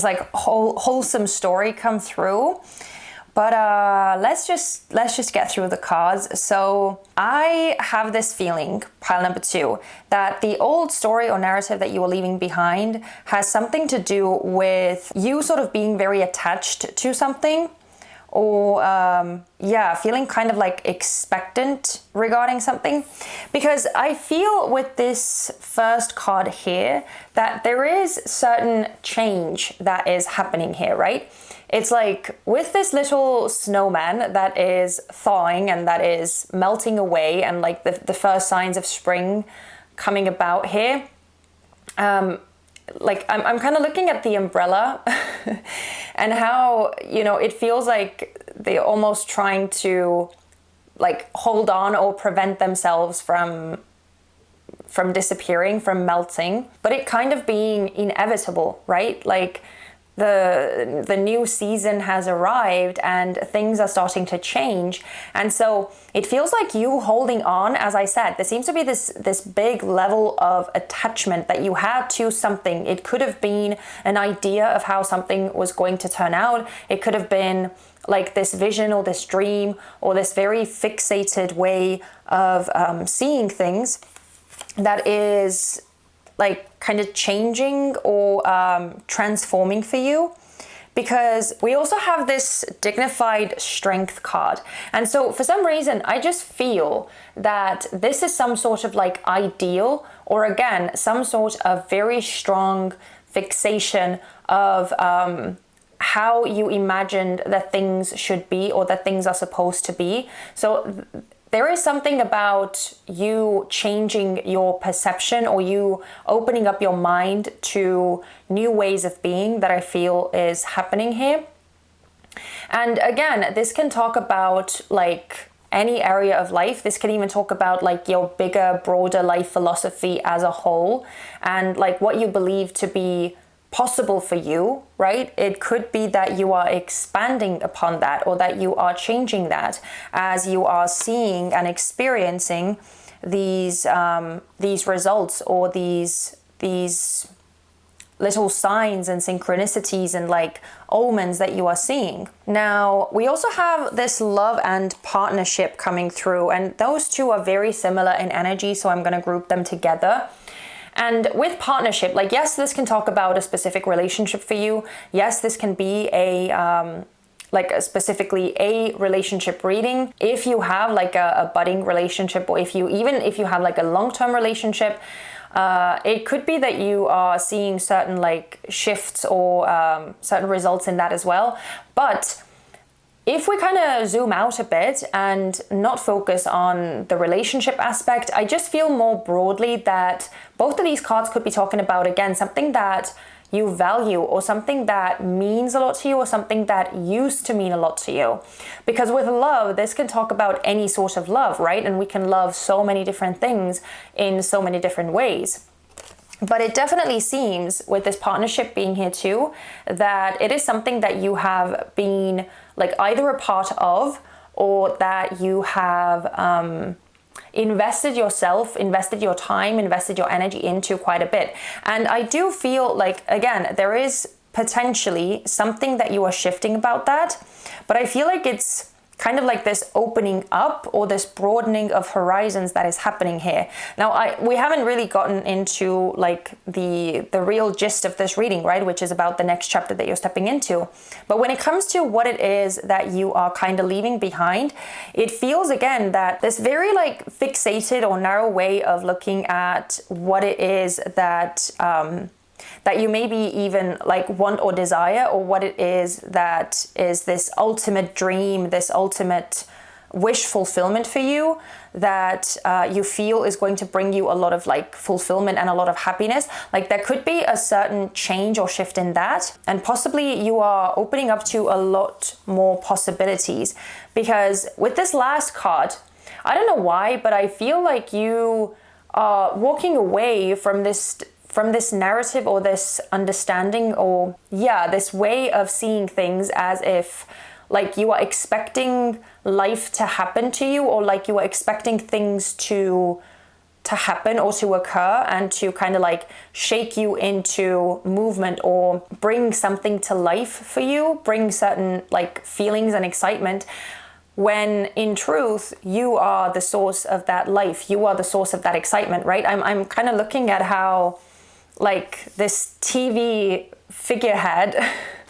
like wholesome story come through, but let's just get through the cards. So I have this feeling, pile number 2, that the old story or narrative that you are leaving behind has something to do with you sort of being very attached to something, or feeling kind of like expectant regarding something. Because I feel with this first card here that there is certain change that is happening here, right? It's like with this little snowman that is thawing and that is melting away, and like the first signs of spring coming about here. Like I'm kind of looking at the umbrella and how, you know, it feels like they're almost trying to like hold on or prevent themselves from disappearing, from melting, but it kind of being inevitable, right? Like the new season has arrived and things are starting to change. And so it feels like you holding on. As I said, there seems to be this big level of attachment that you had to something. It could have been an idea of how something was going to turn out. It could have been like this vision or this dream or this very fixated way of seeing things that is like kind of changing or transforming for you. Because we also have this dignified strength card. And so for some reason, I just feel that this is some sort of like ideal, or again, some sort of very strong fixation of how you imagined that things should be or that things are supposed to be. So there is something about you changing your perception or you opening up your mind to new ways of being that I feel is happening here. And again, this can talk about like any area of life. This can even talk about like your bigger, broader life philosophy as a whole and like what you believe to be possible for you, right? It could be that you are expanding upon that or that you are changing that as you are seeing and experiencing these results or these little signs and synchronicities and like omens that you are seeing. Now, we also have this love and partnership coming through, and those two are very similar in energy, so I'm going to group them together. And with partnership, like, yes, this can talk about a specific relationship for you. Yes, this can be specifically a relationship reading. If you have like a budding relationship, or if you have like a long-term relationship, it could be that you are seeing certain like shifts or certain results in that as well. But if we kind of zoom out a bit and not focus on the relationship aspect, I just feel more broadly that both of these cards could be talking about, again, something that you value or something that means a lot to you or something that used to mean a lot to you. Because with love, this can talk about any sort of love, right? And we can love so many different things in so many different ways. But it definitely seems with this partnership being here too, that it is something that you have been like either a part of or that you have invested yourself, invested your time, invested your energy into quite a bit. And I do feel like, again, there is potentially something that you are shifting about that, but I feel like it's kind of like this opening up or this broadening of horizons that is happening here. Now, we haven't really gotten into like the real gist of this reading, right? Which is about the next chapter that you're stepping into. But when it comes to what it is that you are kind of leaving behind, it feels again that this very like fixated or narrow way of looking at what it is that that you maybe even like want or desire, or what it is that is this ultimate dream, this ultimate wish fulfillment for you that you feel is going to bring you a lot of like fulfillment and a lot of happiness. Like there could be a certain change or shift in that, and possibly you are opening up to a lot more possibilities. Because with this last card, I don't know why, but I feel like you are walking away from this narrative or this understanding or this way of seeing things as if like you are expecting life to happen to you, or like you are expecting things to happen or to occur and to kind of like shake you into movement or bring something to life for you, bring certain like feelings and excitement, when in truth you are the source of that life, you are the source of that excitement, right? I'm kind of looking at how like this TV figurehead,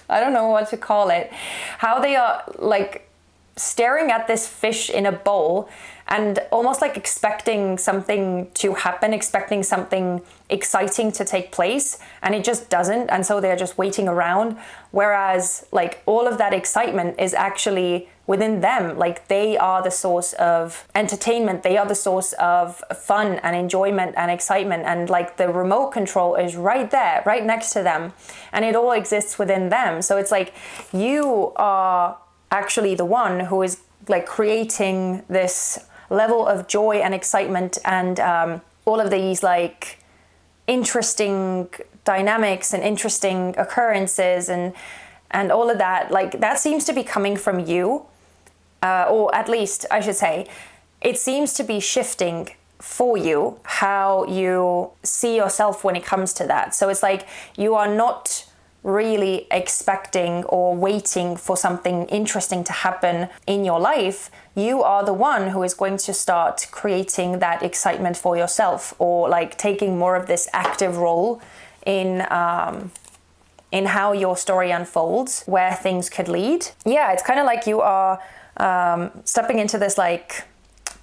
I don't know what to call it, how they are like staring at this fish in a bowl and almost like expecting something to happen, expecting something exciting to take place, and it just doesn't. And so they're just waiting around. Whereas like all of that excitement is actually within them. Like they are the source of entertainment. They are the source of fun and enjoyment and excitement. And like the remote control is right there, right next to them. And it all exists within them. So it's like you are actually the one who is like creating this level of joy and excitement and all of these like interesting dynamics and interesting occurrences and all of that, like that seems to be coming from you, or at least I should say, it seems to be shifting for you how you see yourself when it comes to that. So it's like you are not really expecting or waiting for something interesting to happen in your life. You are the one who is going to start creating that excitement for yourself, or like taking more of this active role in how your story unfolds, where things could lead. Yeah, it's kind of like you are stepping into this like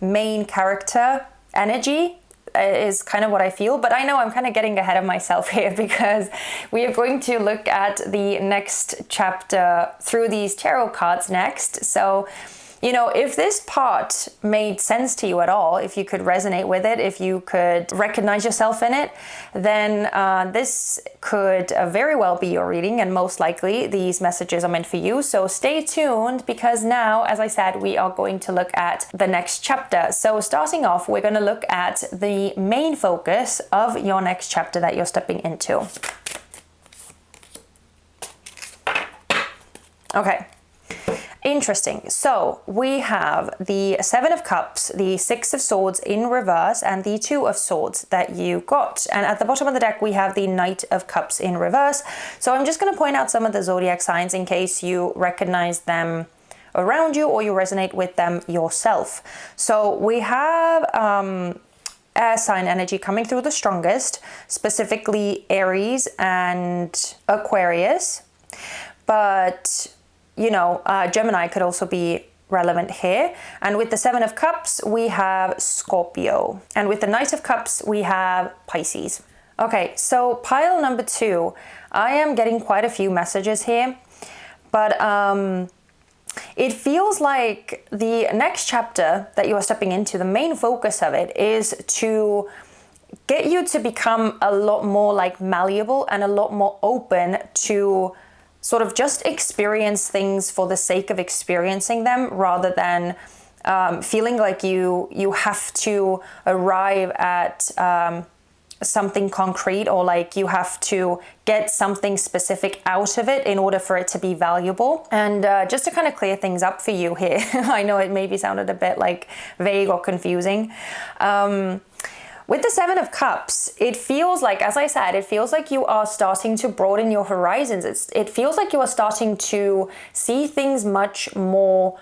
main character energy is kind of what I feel. But I know I'm kind of getting ahead of myself here, because we are going to look at the next chapter through these tarot cards next. So, you know, if this part made sense to you at all, if you could resonate with it, if you could recognize yourself in it, then this could very well be your reading, and most likely these messages are meant for you. So stay tuned, because now, as I said, we are going to look at the next chapter. So starting off, we're going to look at the main focus of your next chapter that you're stepping into. Okay. Interesting. So we have the Seven of Cups, the Six of Swords in reverse, and the Two of Swords that you got. And at the bottom of the deck, we have the Knight of Cups in reverse. So I'm just going to point out some of the zodiac signs in case you recognize them around you or you resonate with them yourself. So we have air sign energy coming through the strongest, specifically Aries and Aquarius. But you know, Gemini could also be relevant here. And with the Seven of Cups, we have Scorpio. And with the Knight of Cups, we have Pisces. Okay, so pile number 2, I am getting quite a few messages here, but it feels like the next chapter that you are stepping into, the main focus of it is to get you to become a lot more like malleable and a lot more open to sort of just experience things for the sake of experiencing them, rather than feeling like you have to arrive at something concrete, or like you have to get something specific out of it in order for it to be valuable. And just to kind of clear things up for you here, I know it maybe sounded a bit like vague or confusing. With the Seven of Cups, it feels like, as I said, it feels like you are starting to broaden your horizons. It feels like you are starting to see things much more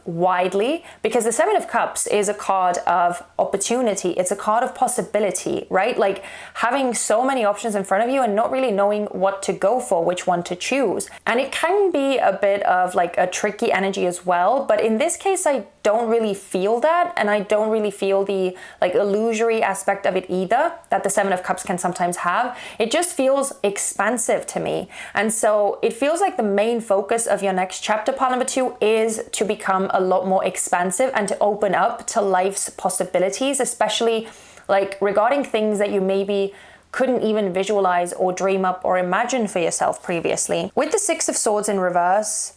widely, because the Seven of Cups is a card of opportunity. It's a card of possibility, right? Like having so many options in front of you and not really knowing what to go for, which one to choose. And it can be a bit of like a tricky energy as well. But in this case, I don't really feel that. And I don't really feel the like illusory aspect of it either that the Seven of Cups can sometimes have. It just feels expansive to me. And so it feels like the main focus of your next chapter, part number 2, is to become a lot more expansive and to open up to life's possibilities, especially like regarding things that you maybe couldn't even visualize or dream up or imagine for yourself previously. With the Six of Swords in reverse,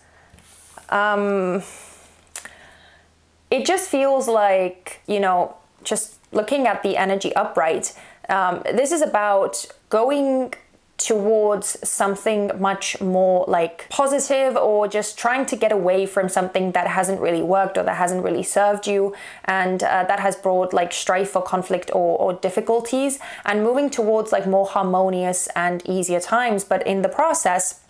it just feels like, you know, just looking at the energy upright, this is about going towards something much more like positive, or just trying to get away from something that hasn't really worked or that hasn't really served you, and that has brought like strife or conflict or difficulties, and moving towards like more harmonious and easier times, but in the process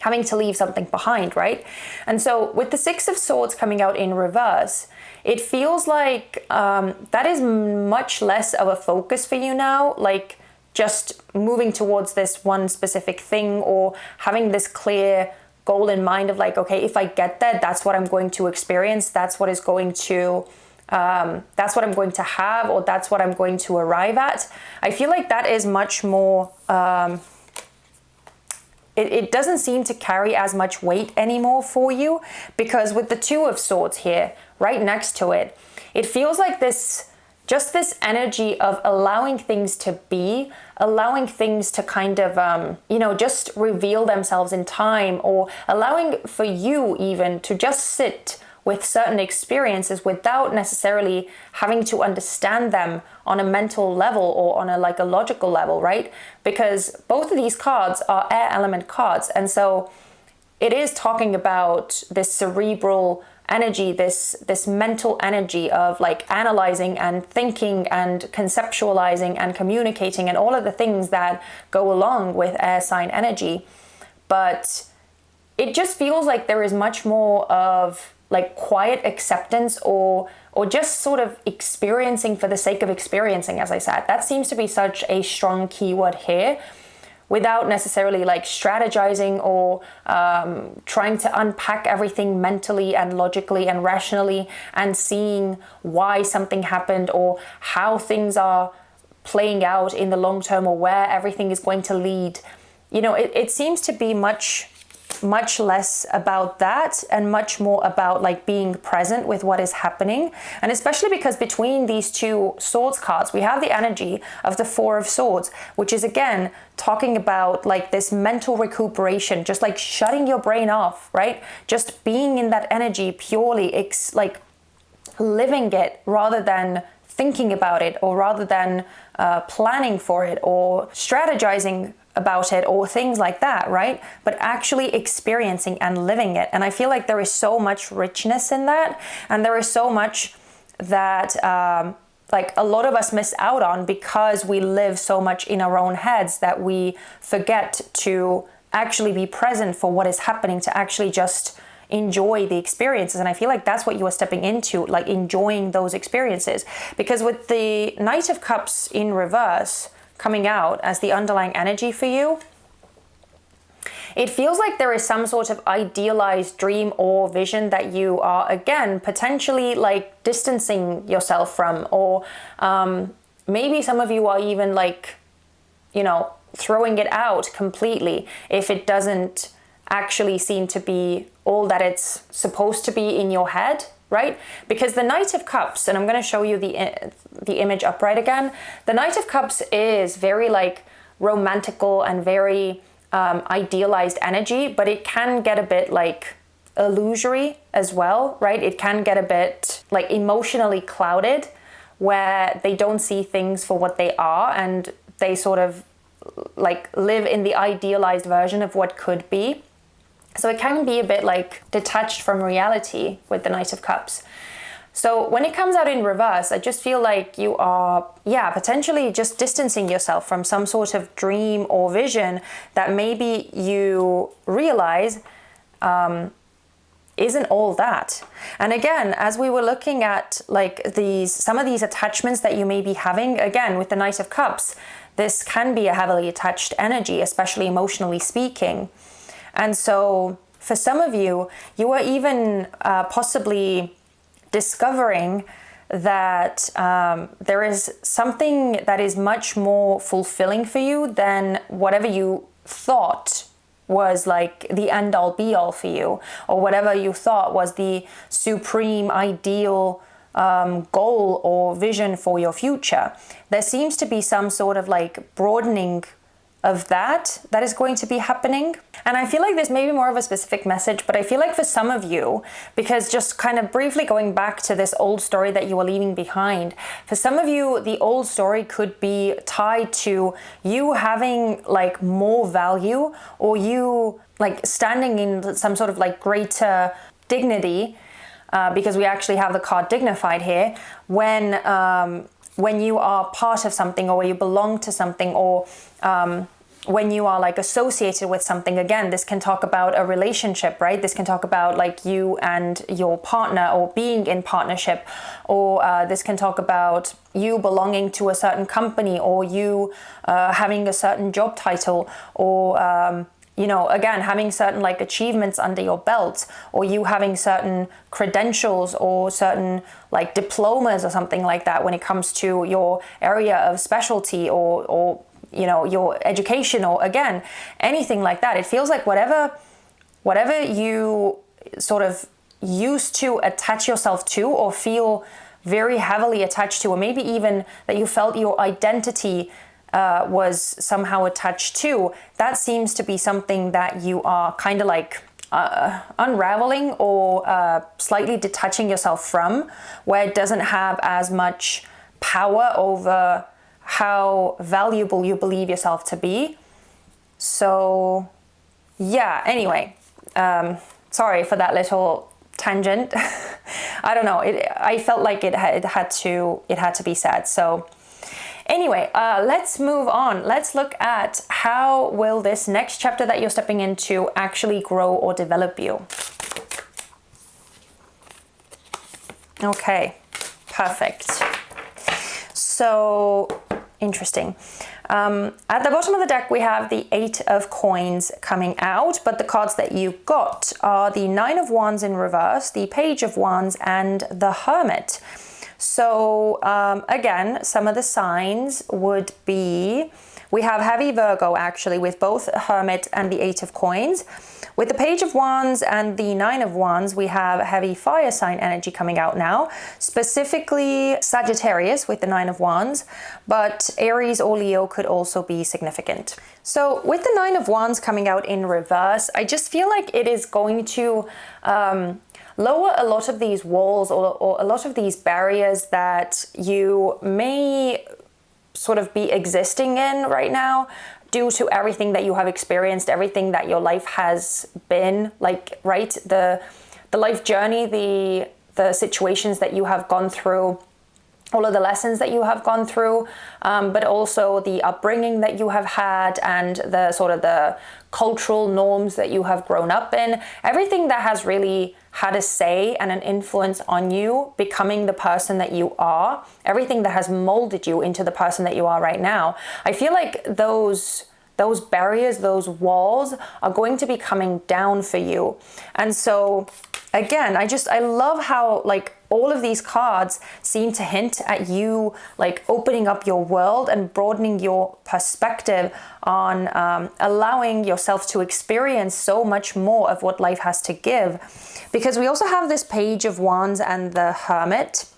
having to leave something behind, right? And so with the Six of Swords coming out in reverse, it feels like that is much less of a focus for you now, like just moving towards this one specific thing, or having this clear goal in mind of like, okay, if I get that, that's what I'm going to experience, that's what is going to, that's what I'm going to have, or that's what I'm going to arrive at. I feel like that is much more, it doesn't seem to carry as much weight anymore for you, because with the Two of Swords here, right next to it, it feels like this, just this energy of allowing things to be, allowing things to kind of, you know, just reveal themselves in time, or allowing for you even to just sit with certain experiences without necessarily having to understand them on a mental level or on a like a logical level, right? Because both of these cards are air element cards, and so it is talking about this cerebral energy, this mental energy of like analyzing and thinking and conceptualizing and communicating and all of the things that go along with air sign energy. But it just feels like there is much more of like quiet acceptance or just sort of experiencing for the sake of experiencing, as I said. That seems to be such a strong keyword here, without necessarily like strategizing or trying to unpack everything mentally and logically and rationally and seeing why something happened or how things are playing out in the long term or where everything is going to lead. You know, it seems to be much less about that and much more about like being present with what is happening. And especially because between these two swords cards, we have the energy of the Four of Swords, which is again talking about like this mental recuperation, just like shutting your brain off, right? Just being in that energy purely, like living it rather than thinking about it, or rather than planning for it or strategizing about it or things like that, right? But actually experiencing and living it. And I feel like there is so much richness in that, and there is so much that like a lot of us miss out on because we live so much in our own heads that we forget to actually be present for what is happening, to actually just enjoy the experiences. And I feel like that's what you are stepping into, like enjoying those experiences. Because with the Knight of Cups in reverse coming out as the underlying energy for you, it feels like there is some sort of idealized dream or vision that you are, again, potentially like distancing yourself from, or maybe some of you are even like, you know, throwing it out completely if it doesn't actually seem to be all that it's supposed to be in your head, right? Because the Knight of Cups, and I'm going to show you the image upright again. The Knight of Cups is very like romantical and very idealized energy, but it can get a bit like illusory as well, right? It can get a bit like emotionally clouded, where they don't see things for what they are and they sort of like live in the idealized version of what could be. So it can be a bit like detached from reality with the Knight of Cups. So when it comes out in reverse, I just feel like you are, potentially just distancing yourself from some sort of dream or vision that maybe you realize isn't all that. And again, as we were looking at like some of these attachments that you may be having, again, with the Knight of Cups, this can be a heavily attached energy, especially emotionally speaking. And so for some of you, you are even possibly discovering that there is something that is much more fulfilling for you than whatever you thought was like the end all be all for you, or whatever you thought was the supreme ideal goal or vision for your future. There seems to be some sort of like broadening of that is going to be happening. And I feel like this may be more of a specific message, but I feel like for some of you, because just kind of briefly going back to this old story that you are leaving behind, for some of you, the old story could be tied to you having like more value, or you like standing in some sort of like greater dignity, because we actually have the card dignified here, when you are part of something, or you belong to something, or when you are like associated with something. Again, this can talk about a relationship, right? This can talk about like you and your partner, or being in partnership, or this can talk about you belonging to a certain company, or you having a certain job title, or again, having certain like achievements under your belt, or you having certain credentials or certain like diplomas or something like that when it comes to your area of specialty, or your education, or again, anything like that. It feels like whatever you sort of used to attach yourself to, or feel very heavily attached to, or maybe even that you felt your identity was somehow attached to, that seems to be something that you are kind of like unraveling or slightly detaching yourself from, where it doesn't have as much power over how valuable you believe yourself to be. So yeah, anyway, sorry for that little tangent. I don't know, I felt like it had to be said. So anyway, let's move on. Let's look at how will this next chapter that you're stepping into actually grow or develop you. Okay, perfect. So interesting. At the bottom of the deck, we have the 8 of Coins coming out, but the cards that you got are the 9 of Wands in reverse, the Page of Wands, and the Hermit. So again, some of the signs would be, we have heavy Virgo actually with both Hermit and the 8 of Coins. With the Page of Wands and the 9 of Wands, we have heavy fire sign energy coming out now, specifically Sagittarius with the 9 of Wands, but Aries or Leo could also be significant. So with the 9 of Wands coming out in reverse, I just feel like it is going to lower a lot of these walls or a lot of these barriers that you may sort of be existing in right now, due to everything that you have experienced, everything that your life has been like, right? The life journey, the situations that you have gone through, all of the lessons that you have gone through, but also the upbringing that you have had and the sort of the cultural norms that you have grown up in, everything that has really had a say and an influence on you becoming the person that you are, everything that has molded you into the person that you are right now. I feel like those barriers, those walls are going to be coming down for you. And so again, I love how like all of these cards seem to hint at you like opening up your world and broadening your perspective on allowing yourself to experience so much more of what life has to give. Because we also have this Page of Wands and the Hermit.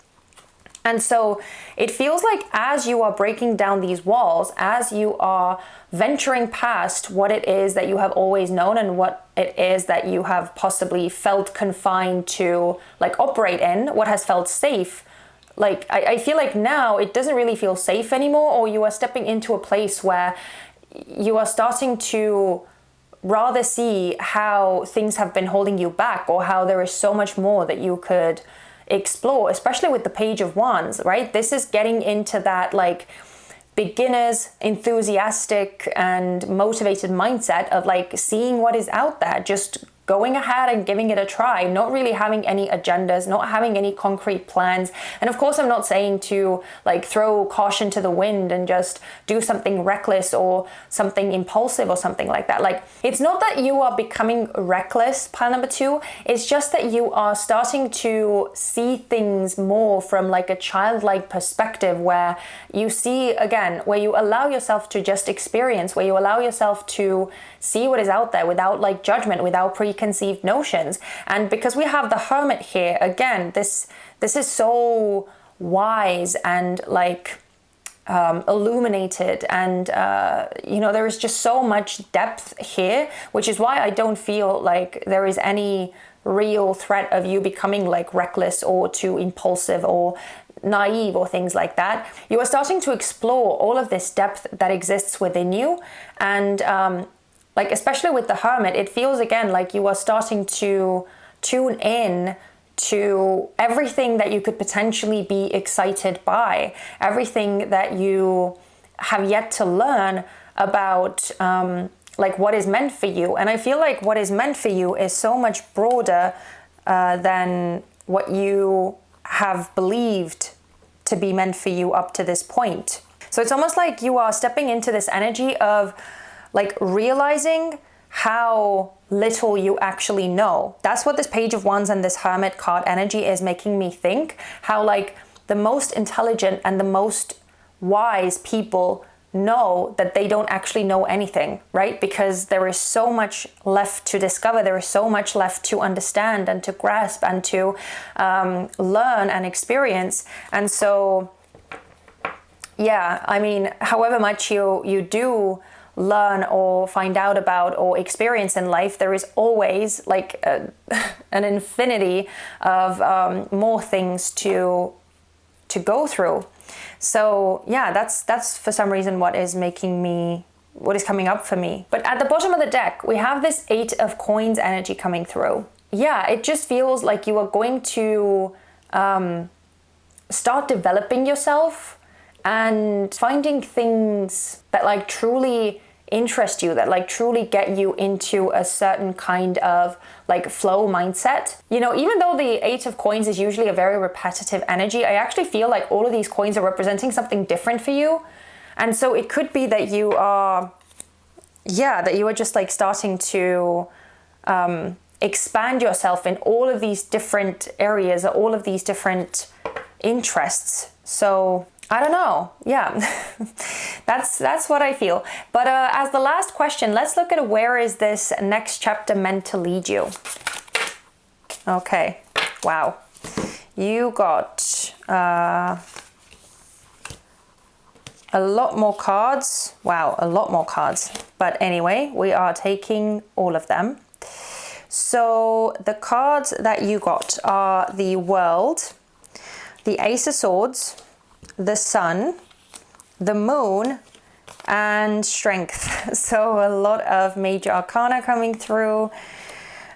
And so it feels like as you are breaking down these walls, as you are venturing past what it is that you have always known and what it is that you have possibly felt confined to like operate in, what has felt safe, like I feel like now it doesn't really feel safe anymore, or you are stepping into a place where you are starting to rather see how things have been holding you back, or how there is so much more that you could explore, especially with the Page of Wands, right? This is getting into that like beginner's enthusiastic and motivated mindset of like seeing what is out there, just going ahead and giving it a try, not really having any agendas, not having any concrete plans. And of course, I'm not saying to like throw caution to the wind and just do something reckless or something impulsive or something like that. Like, it's not that you are becoming reckless, pile number 2. It's just that you are starting to see things more from like a childlike perspective, where you see, again, where you allow yourself to just experience, where you allow yourself to see what is out there without like judgment, without preconceived notions. And because we have the Hermit here, again, this is so wise and like illuminated, and you know, there is just so much depth here, which is why I don't feel like there is any real threat of you becoming like reckless or too impulsive or naive or things like that. You are starting to explore all of this depth that exists within you, and like especially with the Hermit, it feels again like you are starting to tune in to everything that you could potentially be excited by, everything that you have yet to learn about like what is meant for you. And I feel like what is meant for you is so much broader than what you have believed to be meant for you up to this point. So it's almost like you are stepping into this energy of like realizing how little you actually know. That's what this Page of Wands and this Hermit card energy is making me think, how like the most intelligent and the most wise people know that they don't actually know anything, right? Because there is so much left to discover, there is so much left to understand and to grasp and to learn and experience. And so yeah, I mean, however much you do learn or find out about or experience in life, there is always like an infinity of more things to go through. So yeah, that's for some reason what is coming up for me. But at the bottom of the deck, we have this 8 of coins energy coming through. Yeah, it just feels like you are going to start developing yourself and finding things that like truly interest you, that like truly get you into a certain kind of like flow mindset. You know, even though the 8 of coins is usually a very repetitive energy, I actually feel like all of these coins are representing something different for you. And so it could be that you are just like starting to expand yourself in all of these different areas, all of these different interests. So I don't know. Yeah, that's what I feel. But as the last question, let's look at where is this next chapter meant to lead you? Okay. Wow. You got a lot more cards. Wow, a lot more cards. But anyway, we are taking all of them. So the cards that you got are the World, the Ace of Swords, the Sun, the Moon, and Strength. So a lot of major arcana coming through.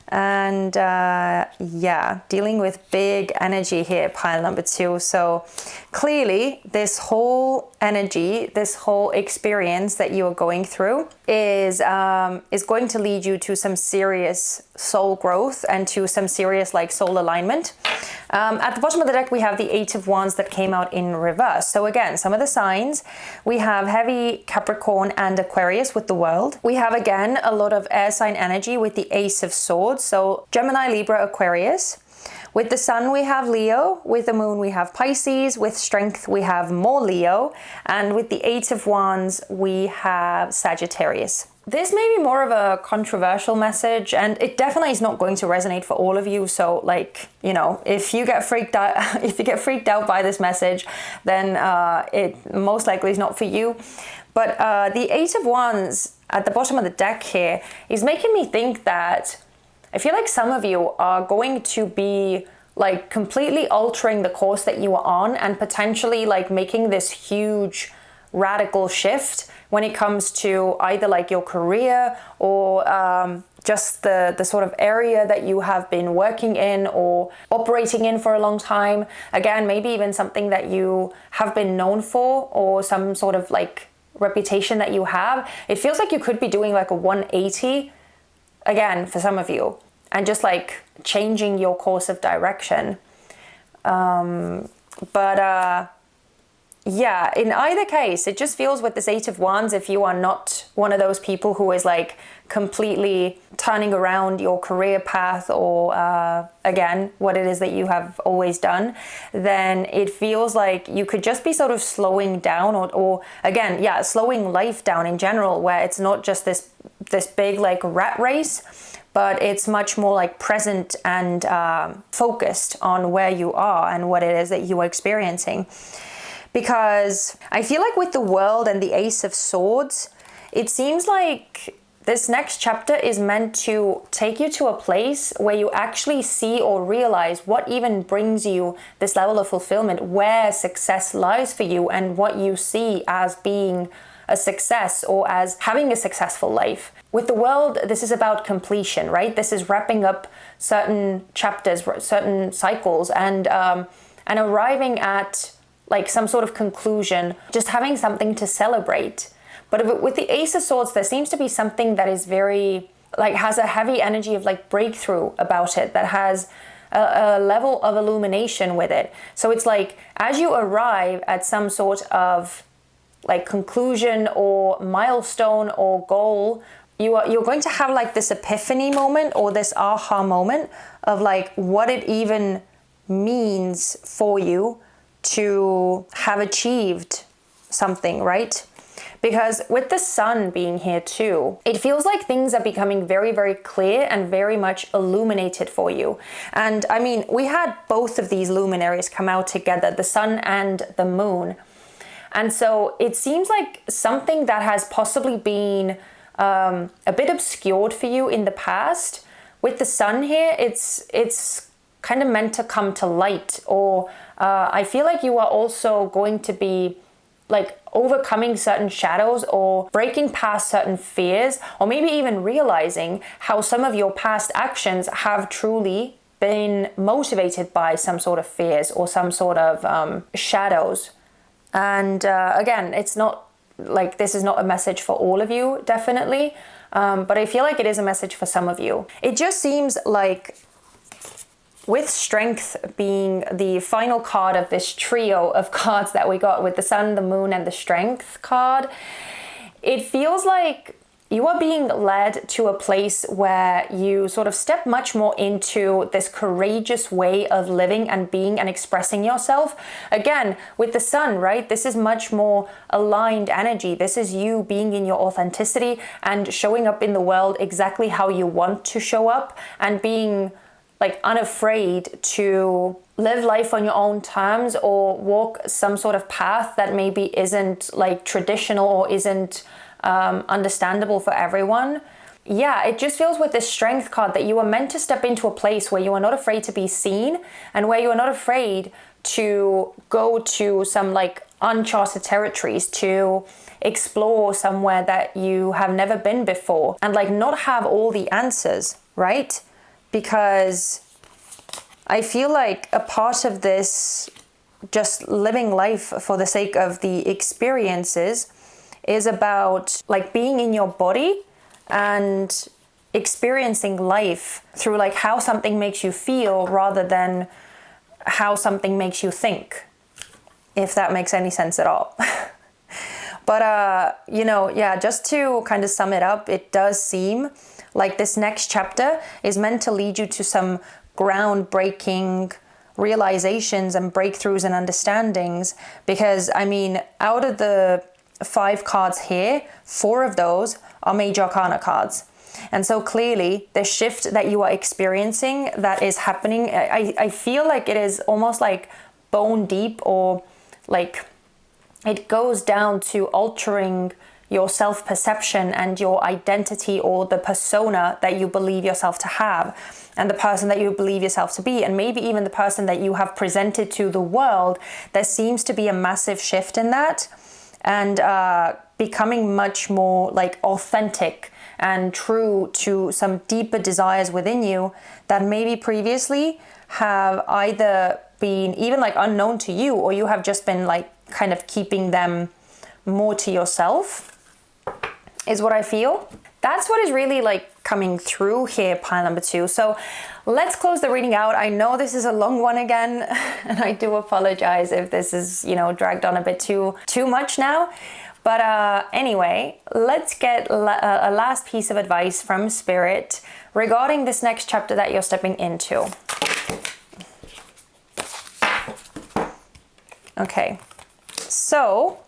And yeah, dealing with big energy here, pile number 2. So clearly this whole energy, this whole experience that you are going through is going to lead you to some serious soul growth and to some serious like soul alignment. At the bottom of the deck, we have the 8 of Wands that came out in reverse. So again, some of the signs, we have heavy Capricorn and Aquarius with the World. We have again a lot of air sign energy with the Ace of Swords. So Gemini, Libra, Aquarius. With the Sun, we have Leo. With the Moon, we have Pisces. With Strength, we have more Leo. And with the 8 of Wands, we have Sagittarius. This may be more of a controversial message, and it definitely is not going to resonate for all of you. So like, you know, if you get freaked out by this message, then it most likely is not for you. But the 8 of Wands at the bottom of the deck here is making me think that I feel like some of you are going to be like completely altering the course that you are on and potentially like making this huge radical shift when it comes to either like your career or just the sort of area that you have been working in or operating in for a long time. Again, maybe even something that you have been known for or some sort of like reputation that you have. It feels like you could be doing like a 180 again for some of you and just like changing your course of direction. Yeah, in either case, it just feels with this 8 of Wands, if you are not one of those people who is like completely turning around your career path or again, what it is that you have always done, then it feels like you could just be sort of slowing down or again, yeah, slowing life down in general, where it's not just this big like rat race, but it's much more like present and focused on where you are and what it is that you are experiencing. Because I feel like with the World and the Ace of Swords, it seems like this next chapter is meant to take you to a place where you actually see or realize what even brings you this level of fulfillment, where success lies for you and what you see as being a success or as having a successful life. With the World, this is about completion, right? This is wrapping up certain chapters, certain cycles and arriving at like some sort of conclusion, just having something to celebrate. But with the Ace of Swords, there seems to be something that is very, like has a heavy energy of like breakthrough about it, that has a level of illumination with it. So it's like, as you arrive at some sort of like conclusion or milestone or goal, you're going to have like this epiphany moment or this aha moment of like what it even means for you to have achieved something, right? Because with the Sun being here too, it feels like things are becoming very, very clear and very much illuminated for you. And I mean, we had both of these luminaries come out together, the Sun and the Moon. And so it seems like something that has possibly been a bit obscured for you in the past. With the sun here, it's kind of meant to come to light, or I feel like you are also going to be like overcoming certain shadows or breaking past certain fears, or maybe even realizing how some of your past actions have truly been motivated by some sort of fears or some sort of shadows. And again, it's not like this is not a message for all of you, definitely, but I feel like it is a message for some of you. It just seems like, with strength being the final card of this trio of cards that we got with the sun, the moon, and the strength card, it feels like you are being led to a place where you sort of step much more into this courageous way of living and being and expressing yourself. Again, with the sun, right? This is much more aligned energy. This is you being in your authenticity and showing up in the world exactly how you want to show up, and being like unafraid to live life on your own terms or walk some sort of path that maybe isn't like traditional or isn't understandable for everyone. Yeah, it just feels with this strength card that you are meant to step into a place where you are not afraid to be seen, and where you are not afraid to go to some like uncharted territories, to explore somewhere that you have never been before, and like not have all the answers, right? Because I feel like a part of this, just living life for the sake of the experiences, is about like being in your body and experiencing life through like how something makes you feel rather than how something makes you think, if that makes any sense at all. But you know, yeah, just to kind of sum it up, it does seem like this next chapter is meant to lead you to some groundbreaking realizations and breakthroughs and understandings. Because I mean, out of the 5 cards here, 4 of those are major arcana cards. And so clearly the shift that you are experiencing that is happening, I feel like it is almost like bone deep, or like it goes down to altering your self-perception and your identity, or the persona that you believe yourself to have, and the person that you believe yourself to be, and maybe even the person that you have presented to the world. There seems to be a massive shift in that, and becoming much more like authentic and true to some deeper desires within you that maybe previously have either been even like unknown to you, or you have just been like kind of keeping them more to yourself, is what I feel. That's what is really like coming through here, pile number 2. So let's close the reading out. I know this is a long one again, and I do apologize if this is, you know, dragged on a bit too much now. But anyway, let's get a last piece of advice from Spirit regarding this next chapter that you're stepping into. Okay, so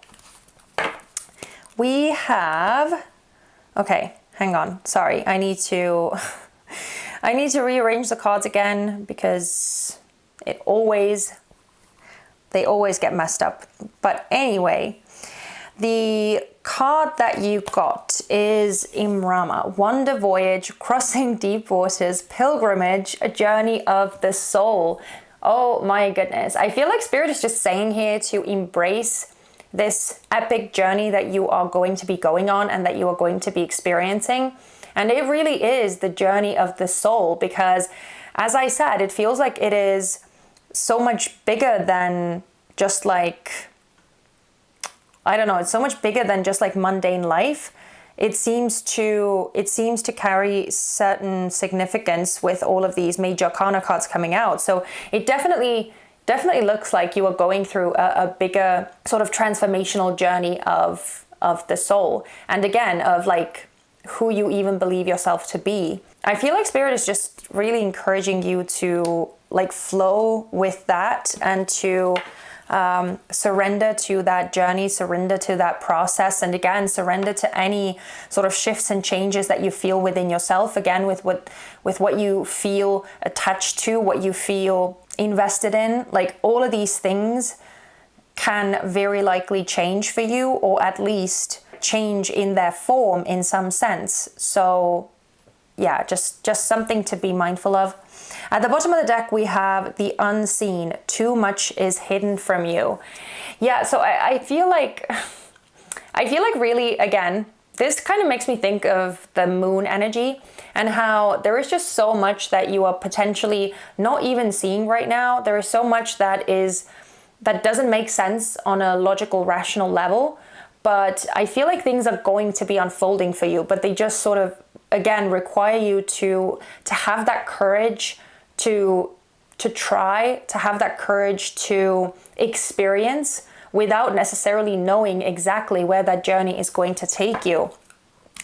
we have, okay, hang on, sorry, I need to rearrange the cards again, because they always get messed up. But anyway, the card that you got is Imrama, Wonder Voyage, Crossing Deep Waters, Pilgrimage, A Journey of the Soul. Oh my goodness. I feel like Spirit is just saying here to embrace this epic journey that you are going to be going on and that you are going to be experiencing. And it really is the journey of the soul, because as I said, it feels like it is so much bigger than just like, I don't know, it's so much bigger than just like mundane life. It seems to carry certain significance with all of these major arcana cards coming out. So it definitely looks like you are going through a bigger sort of transformational journey of the soul. And again, of like who you even believe yourself to be. I feel like Spirit is just really encouraging you to like flow with that, and to surrender to that journey, surrender to that process, and again, surrender to any sort of shifts and changes that you feel within yourself, again, with what you feel attached to, what you feel invested in. Like all of these things can very likely change for you, or at least change in their form in some sense. So yeah, just something to be mindful of. At the bottom of the deck, we have the unseen. Too much is hidden from you. Yeah, so I feel like really, again, this kind of makes me think of the moon energy and how there is just so much that you are potentially not even seeing right now. There is so much that doesn't make sense on a logical, rational level. But I feel like things are going to be unfolding for you, but they just sort of, again, require you to have that courage to try, to have that courage to experience without necessarily knowing exactly where that journey is going to take you.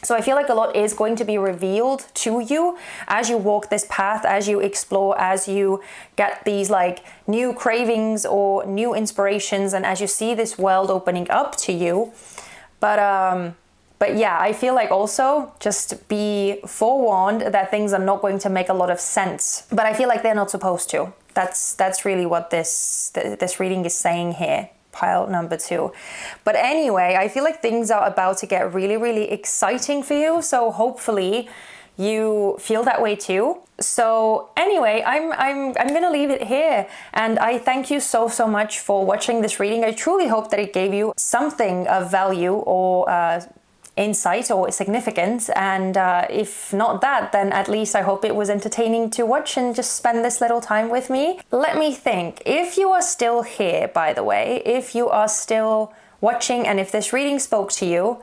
So I feel like a lot is going to be revealed to you as you walk this path, as you explore, as you get these like new cravings or new inspirations, and as you see this world opening up to you. But yeah, I feel like also just be forewarned that things are not going to make a lot of sense. But I feel like they're not supposed to. That's really what this reading is saying here. Pile number 2. But anyway, I feel like things are about to get really, really exciting for you. So hopefully you feel that way too. So anyway, I'm gonna leave it here, and I thank you so much for watching this reading. I truly hope that it gave you something of value or insight or significance, and if not that, then at least I hope it was entertaining to watch and just spend this little time with me. Let me think. If you are still here, by the way, if you are still watching and if this reading spoke to you,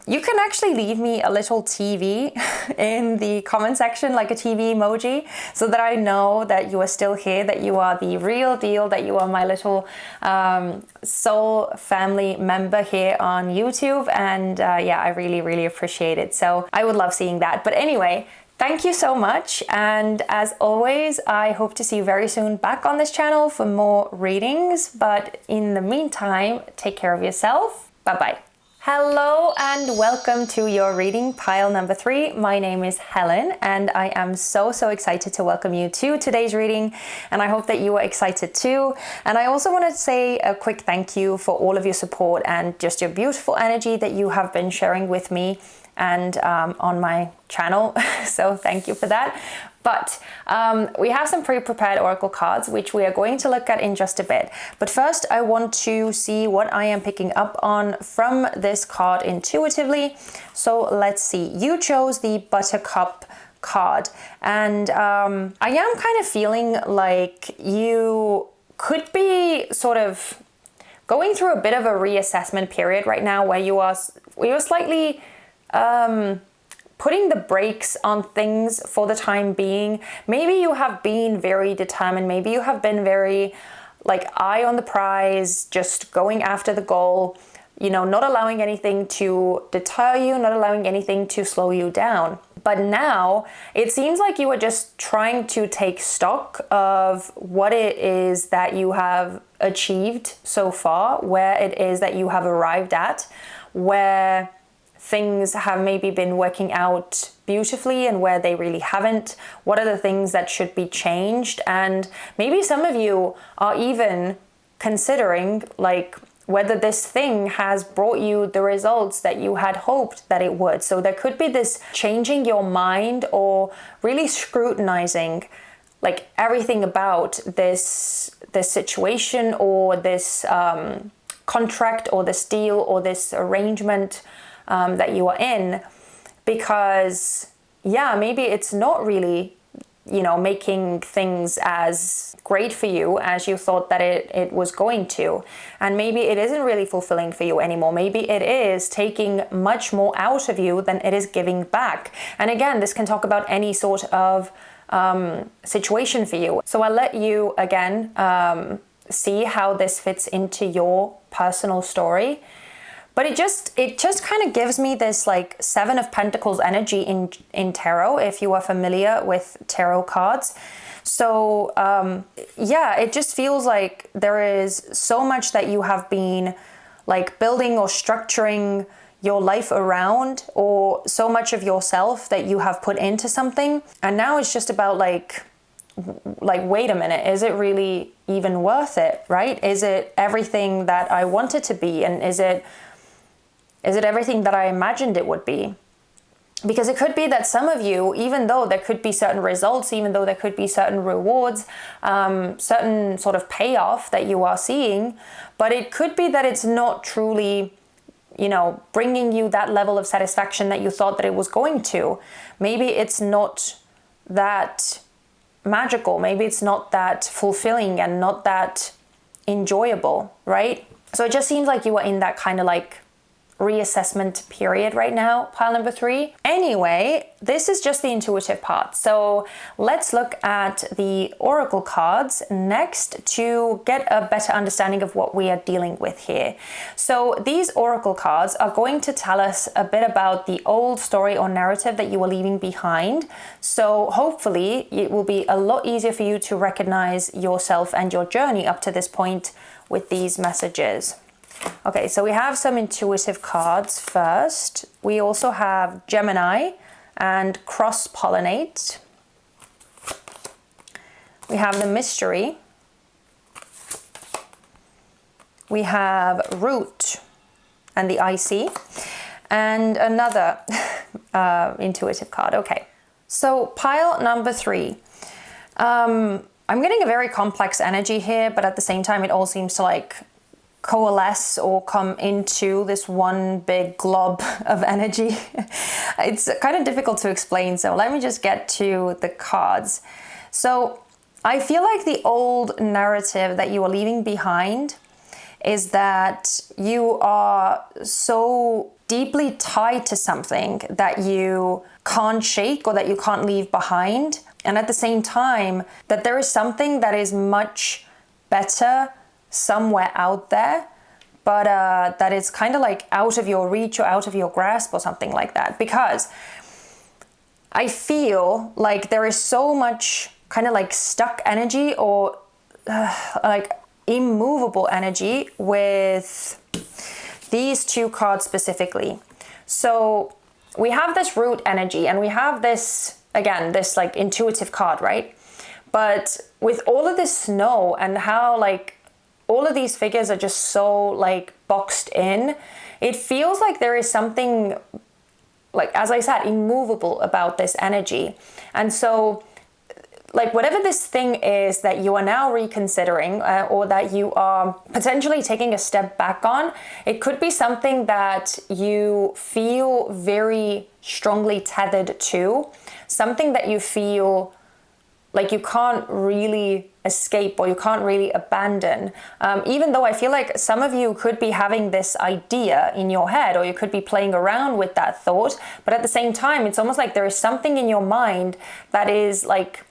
you can actually leave me a little TV in the comment section, like a TV emoji, so that I know that you are still here, that you are the real deal, that you are my little soul family member here on YouTube. And yeah, I really, really appreciate it. So I would love seeing that. But anyway, thank you so much, and as always, I hope to see you very soon back on this channel for more readings, but in the meantime, take care of yourself. Bye-bye. Hello and welcome to your reading pile number 3. My name is Helen, and I am so excited to welcome you to today's reading, and I hope that you are excited too. And I also want to say a quick thank you for all of your support and just your beautiful energy that you have been sharing with me and on my channel. So thank you for that. But we have some pre-prepared oracle cards, which we are going to look at in just a bit. But first, I want to see what I am picking up on from this card intuitively. So let's see. You chose the Buttercup card, and I am kind of feeling like you could be sort of going through a bit of a reassessment period right now, where you're slightly putting the brakes on things for the time being. Maybe you have been very determined. Maybe you have been very like eye on the prize, just going after the goal, you know, not allowing anything to deter you, not allowing anything to slow you down. But now it seems like you are just trying to take stock of what it is that you have achieved so far, where it is that you have arrived at, where things have maybe been working out beautifully and where they really haven't. What are the things that should be changed? And maybe some of you are even considering like whether this thing has brought you the results that you had hoped that it would. So there could be this changing your mind or really scrutinizing like everything about this situation or this contract or this deal or this arrangement that you are in, because yeah, maybe it's not really, you know, making things as great for you as you thought that it was going to, and maybe it isn't really fulfilling for you anymore. Maybe it is taking much more out of you than it is giving back. And again, this can talk about any sort of situation for you. So I'll let you again see how this fits into your personal story. But it just kind of gives me this like 7 of Pentacles energy in tarot, if you are familiar with tarot cards. So yeah, it just feels like there is so much that you have been like building or structuring your life around, or so much of yourself that you have put into something. And now it's just about like like, wait a minute, is it really even worth it, right? Is it everything that I want it to be? And is it everything that I imagined it would be? Because it could be that some of you, even though there could be certain results, even though there could be certain rewards, certain sort of payoff that you are seeing, but it could be that it's not truly, you know, bringing you that level of satisfaction that you thought that it was going to. Maybe it's not that magical. Maybe it's not that fulfilling and not that enjoyable, right? So it just seems like you are in that kind of like reassessment period right now, pile number 3. Anyway, this is just the intuitive part. So let's look at the oracle cards next to get a better understanding of what we are dealing with here. So these oracle cards are going to tell us a bit about the old story or narrative that you are leaving behind. So hopefully it will be a lot easier for you to recognize yourself and your journey up to this point with these messages. Okay, so we have some intuitive cards first. We also have Gemini and cross-pollinate. We have the mystery. We have root and the IC. And another intuitive card. Okay, so pile number 3. I'm getting a very complex energy here, but at the same time, it all seems to like coalesce or come into this one big glob of energy. It's kind of difficult to explain, so let me just get to the cards. So I feel like the old narrative that you are leaving behind is that you are so deeply tied to something that you can't shake or that you can't leave behind. And at the same time, that there is something that is much better somewhere out there, but that is kind of like out of your reach or out of your grasp or something like that. Because I feel like there is so much kind of like stuck energy or like immovable energy with these 2 cards specifically. So we have this root energy and we have this, again, this like intuitive card, right? But with all of this snow and how like all of these figures are just so like boxed in, it feels like there is something, like, as I said, immovable about this energy. And so like whatever this thing is that you are now reconsidering or that you are potentially taking a step back on, it could be something that you feel very strongly tethered to, something that you feel like you can't really escape or you can't really abandon. Even though I feel like some of you could be having this idea in your head or you could be playing around with that thought, but at the same time, it's almost like there is something in your mind that is like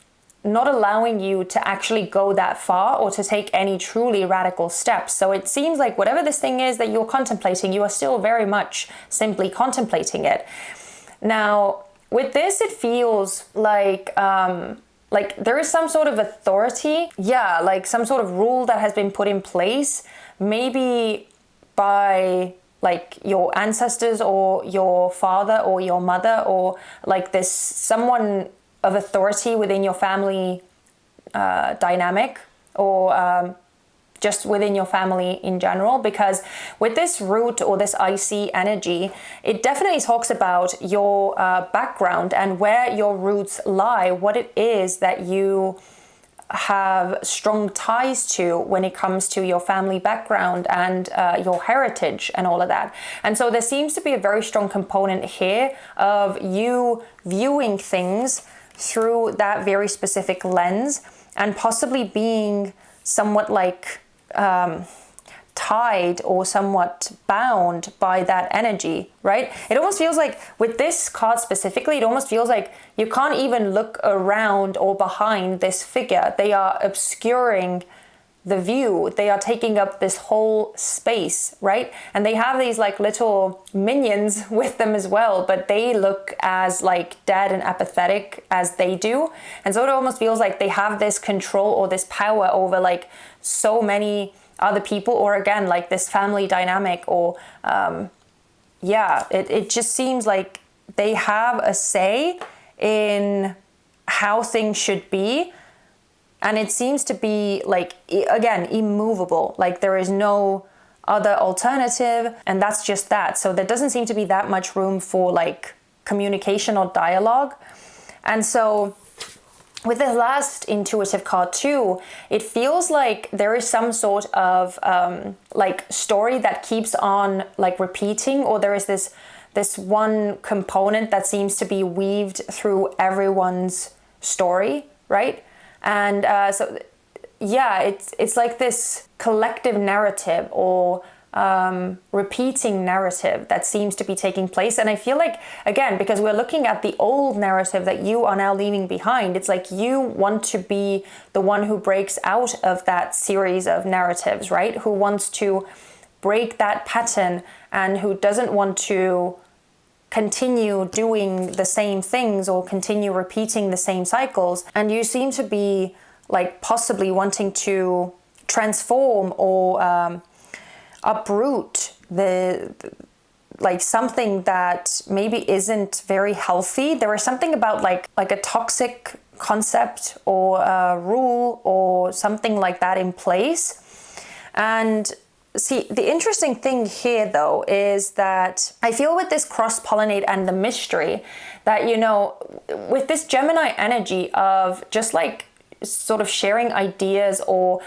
not allowing you to actually go that far or to take any truly radical steps. So it seems like whatever this thing is that you're contemplating, you are still very much simply contemplating it. Now, with this, it feels like there is some sort of authority, like some sort of rule that has been put in place, maybe by like your ancestors or your father or your mother, or like this someone of authority within your family dynamic, or just within your family in general. Because with this root or this IC energy, it definitely talks about your background and where your roots lie, what it is that you have strong ties to when it comes to your family background and your heritage and all of that. And so there seems to be a very strong component here of you viewing things through that very specific lens and possibly being somewhat like tied or somewhat bound by that energy, right? It almost feels like with this card specifically, it almost feels like you can't even look around or behind this figure. They are obscuring the view. They are taking up this whole space, right? And they have these like little minions with them as well, but they look as like dead and apathetic as they do. And so it almost feels like they have this control or this power over like so many other people, or again, like this family dynamic, or it just seems like they have a say in how things should be, And it seems to be like, again, immovable. Like there is no other alternative, and that's just that. So there doesn't seem to be that much room for like communication or dialogue. And so with the last intuitive card too, it feels like there is some sort of like story that keeps on like repeating, or there is this one component that seems to be weaved through everyone's story, right? And so yeah, it's like this collective narrative or repeating narrative that seems to be taking place. And I feel like, again, because we're looking at the old narrative that you are now leaving behind, it's like you want to be the one who breaks out of that series of narratives, right? Who wants to break that pattern and who doesn't want to continue doing the same things or continue repeating the same cycles. And you seem to be like possibly wanting to transform or uproot the like something that maybe isn't very healthy. There is something about like a toxic concept or a rule or something like that in place. And see, the interesting thing here though is that I feel with this cross-pollinate and the mystery that, you know, with this Gemini energy of just like sort of sharing ideas or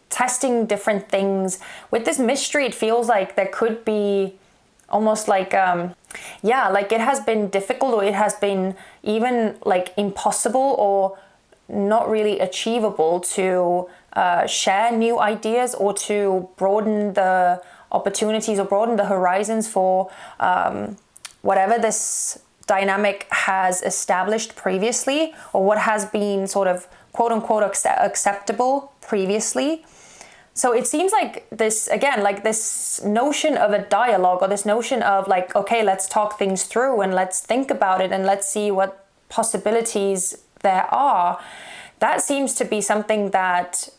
testing different things, with this mystery it feels like there could be almost like yeah, like it has been difficult, or it has been even like impossible or not really achievable to share new ideas or to broaden the opportunities or broaden the horizons for whatever this dynamic has established previously, or what has been sort of quote unquote acceptable previously. So it seems like this, again, like this notion of a dialogue, or this notion of like, okay, let's talk things through and let's think about it and let's see what possibilities there are. That seems to be something that,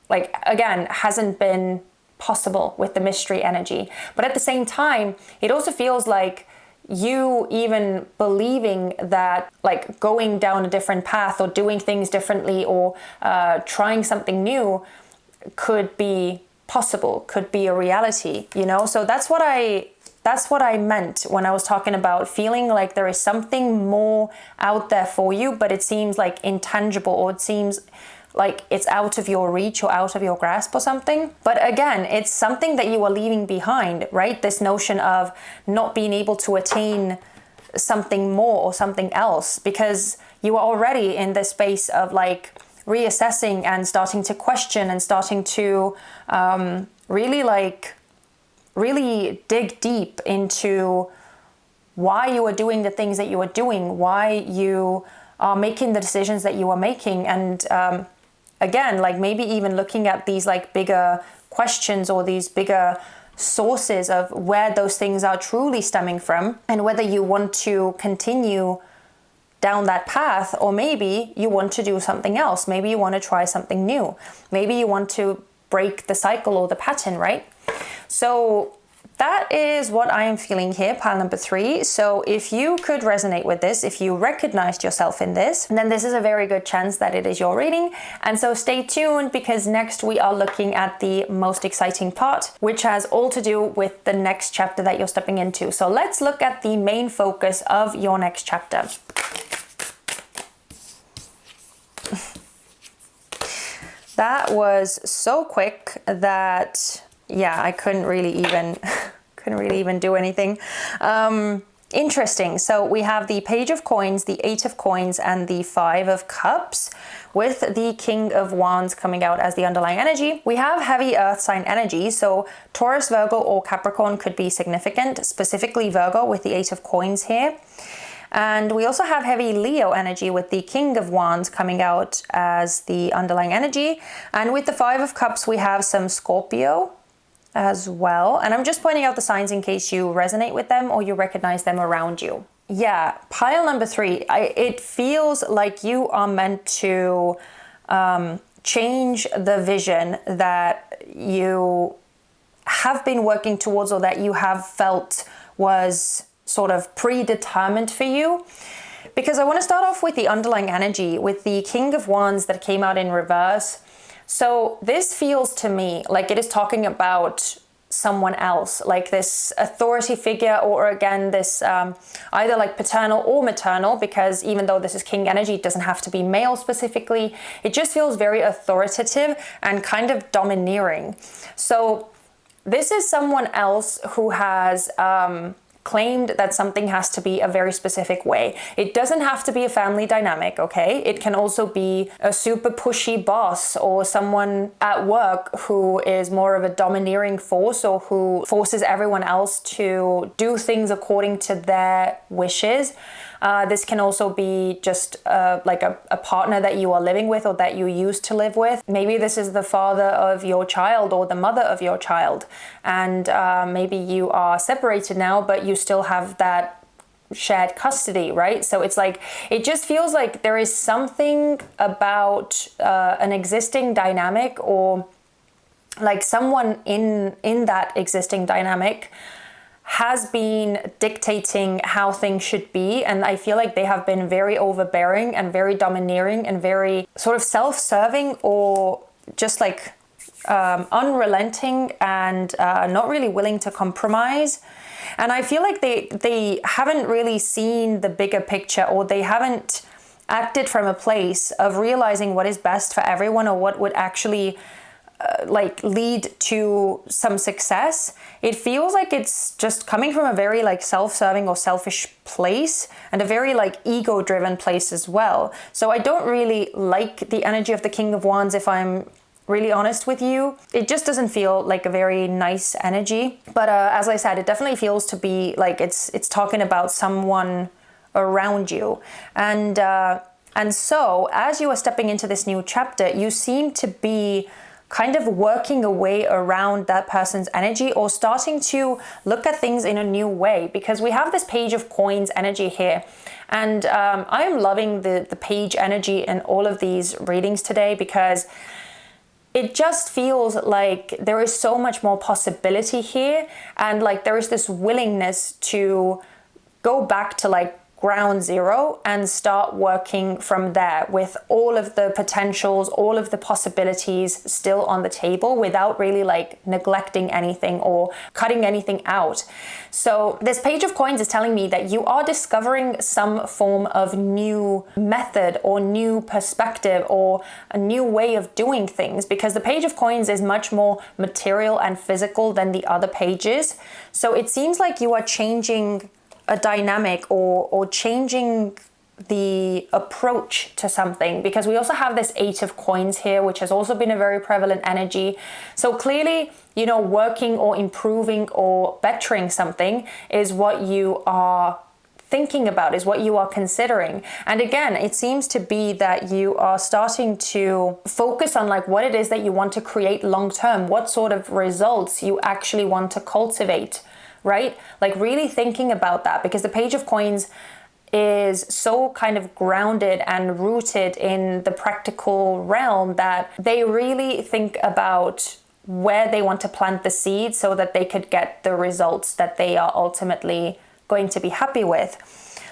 like, again, hasn't been possible with the mystery energy. But at the same time, it also feels like you even believing that like going down a different path or doing things differently or trying something new could be possible, could be a reality, you know? So that's what I meant when I was talking about feeling like there is something more out there for you, but it seems like intangible, or it seems like it's out of your reach or out of your grasp or something. But again, it's something that you are leaving behind, right? This notion of not being able to attain something more or something else, because you are already in this space of like reassessing and starting to question and starting to really dig deep into why you are doing the things that you are doing, why you are making the decisions that you are making. And again, like maybe even looking at these like bigger questions or these bigger sources of where those things are truly stemming from, and whether you want to continue down that path, or maybe you want to do something else. Maybe you want to try something new. Maybe you want to break the cycle or the pattern, right? So that is what I am feeling here, pile number 3. So if you could resonate with this, if you recognized yourself in this, then this is a very good chance that it is your reading. And so stay tuned, because next we are looking at the most exciting part, which has all to do with the next chapter that you're stepping into. So let's look at the main focus of your next chapter. That was so quick that, yeah, I couldn't really even do anything. Interesting. So we have the Page of Coins, the 8 of Coins, and the 5 of Cups, with the King of Wands coming out as the underlying energy. We have heavy earth sign energy, so Taurus, Virgo, or Capricorn could be significant, specifically Virgo with the 8 of Coins here. And we also have heavy Leo energy with the King of Wands coming out as the underlying energy. And with the 5 of Cups, we have some Scorpio as well. And I'm just pointing out the signs in case you resonate with them or you recognize them around you. Yeah, pile number 3, it feels like you are meant to change the vision that you have been working towards, or that you have felt was sort of predetermined for you. because I want to start off with the underlying energy with the King of Wands that came out in reverse. So this feels to me like it is talking about someone else, like this authority figure, or again this either like paternal or maternal, because even though this is king energy, it doesn't have to be male specifically. It just feels very authoritative and kind of domineering. So this is someone else who has claimed that something has to be a very specific way. It doesn't have to be a family dynamic, okay? It can also be a super pushy boss or someone at work who is more of a domineering force, or who forces everyone else to do things according to their wishes. This can also be just like a partner that you are living with or that you used to live with. Maybe this is the father of your child or the mother of your child. And maybe you are separated now, but you still have that shared custody, right? So it's like, it just feels like there is something about an existing dynamic, or like someone in that existing dynamic has been dictating how things should be. And I feel like they have been very overbearing and very domineering and very sort of self-serving, or just like unrelenting and not really willing to compromise. And I feel like they haven't really seen the bigger picture, or they haven't acted from a place of realizing what is best for everyone, or what would actually like lead to some success. It feels like it's just coming from a very like self-serving or selfish place, and a very like ego-driven place as well. So I don't really like the energy of the King of Wands, if I'm really honest with you. It just doesn't feel like a very nice energy. But as I said, it definitely feels to be like it's talking about someone around you. And so as you are stepping into this new chapter, you seem to be kind of working a way around that person's energy, or starting to look at things in a new way, because we have this Page of Coins energy here. And I am loving the page energy in all of these readings today, because it just feels like there is so much more possibility here. And like there is this willingness to go back to like ground zero and start working from there, with all of the potentials, all of the possibilities still on the table, without really like neglecting anything or cutting anything out. So this Page of Coins is telling me that you are discovering some form of new method or new perspective or a new way of doing things, because the Page of Coins is much more material and physical than the other pages. So it seems like you are changing a dynamic, or changing the approach to something, because we also have this 8 of Coins here, which has also been a very prevalent energy. So clearly, you know, working or improving or bettering something is what you are thinking about, is what you are considering. And again, it seems to be that you are starting to focus on like what it is that you want to create long term, what sort of results you actually want to cultivate, right? Like really thinking about that, because the Page of Coins is so kind of grounded and rooted in the practical realm that they really think about where they want to plant the seed so that they could get the results that they are ultimately going to be happy with.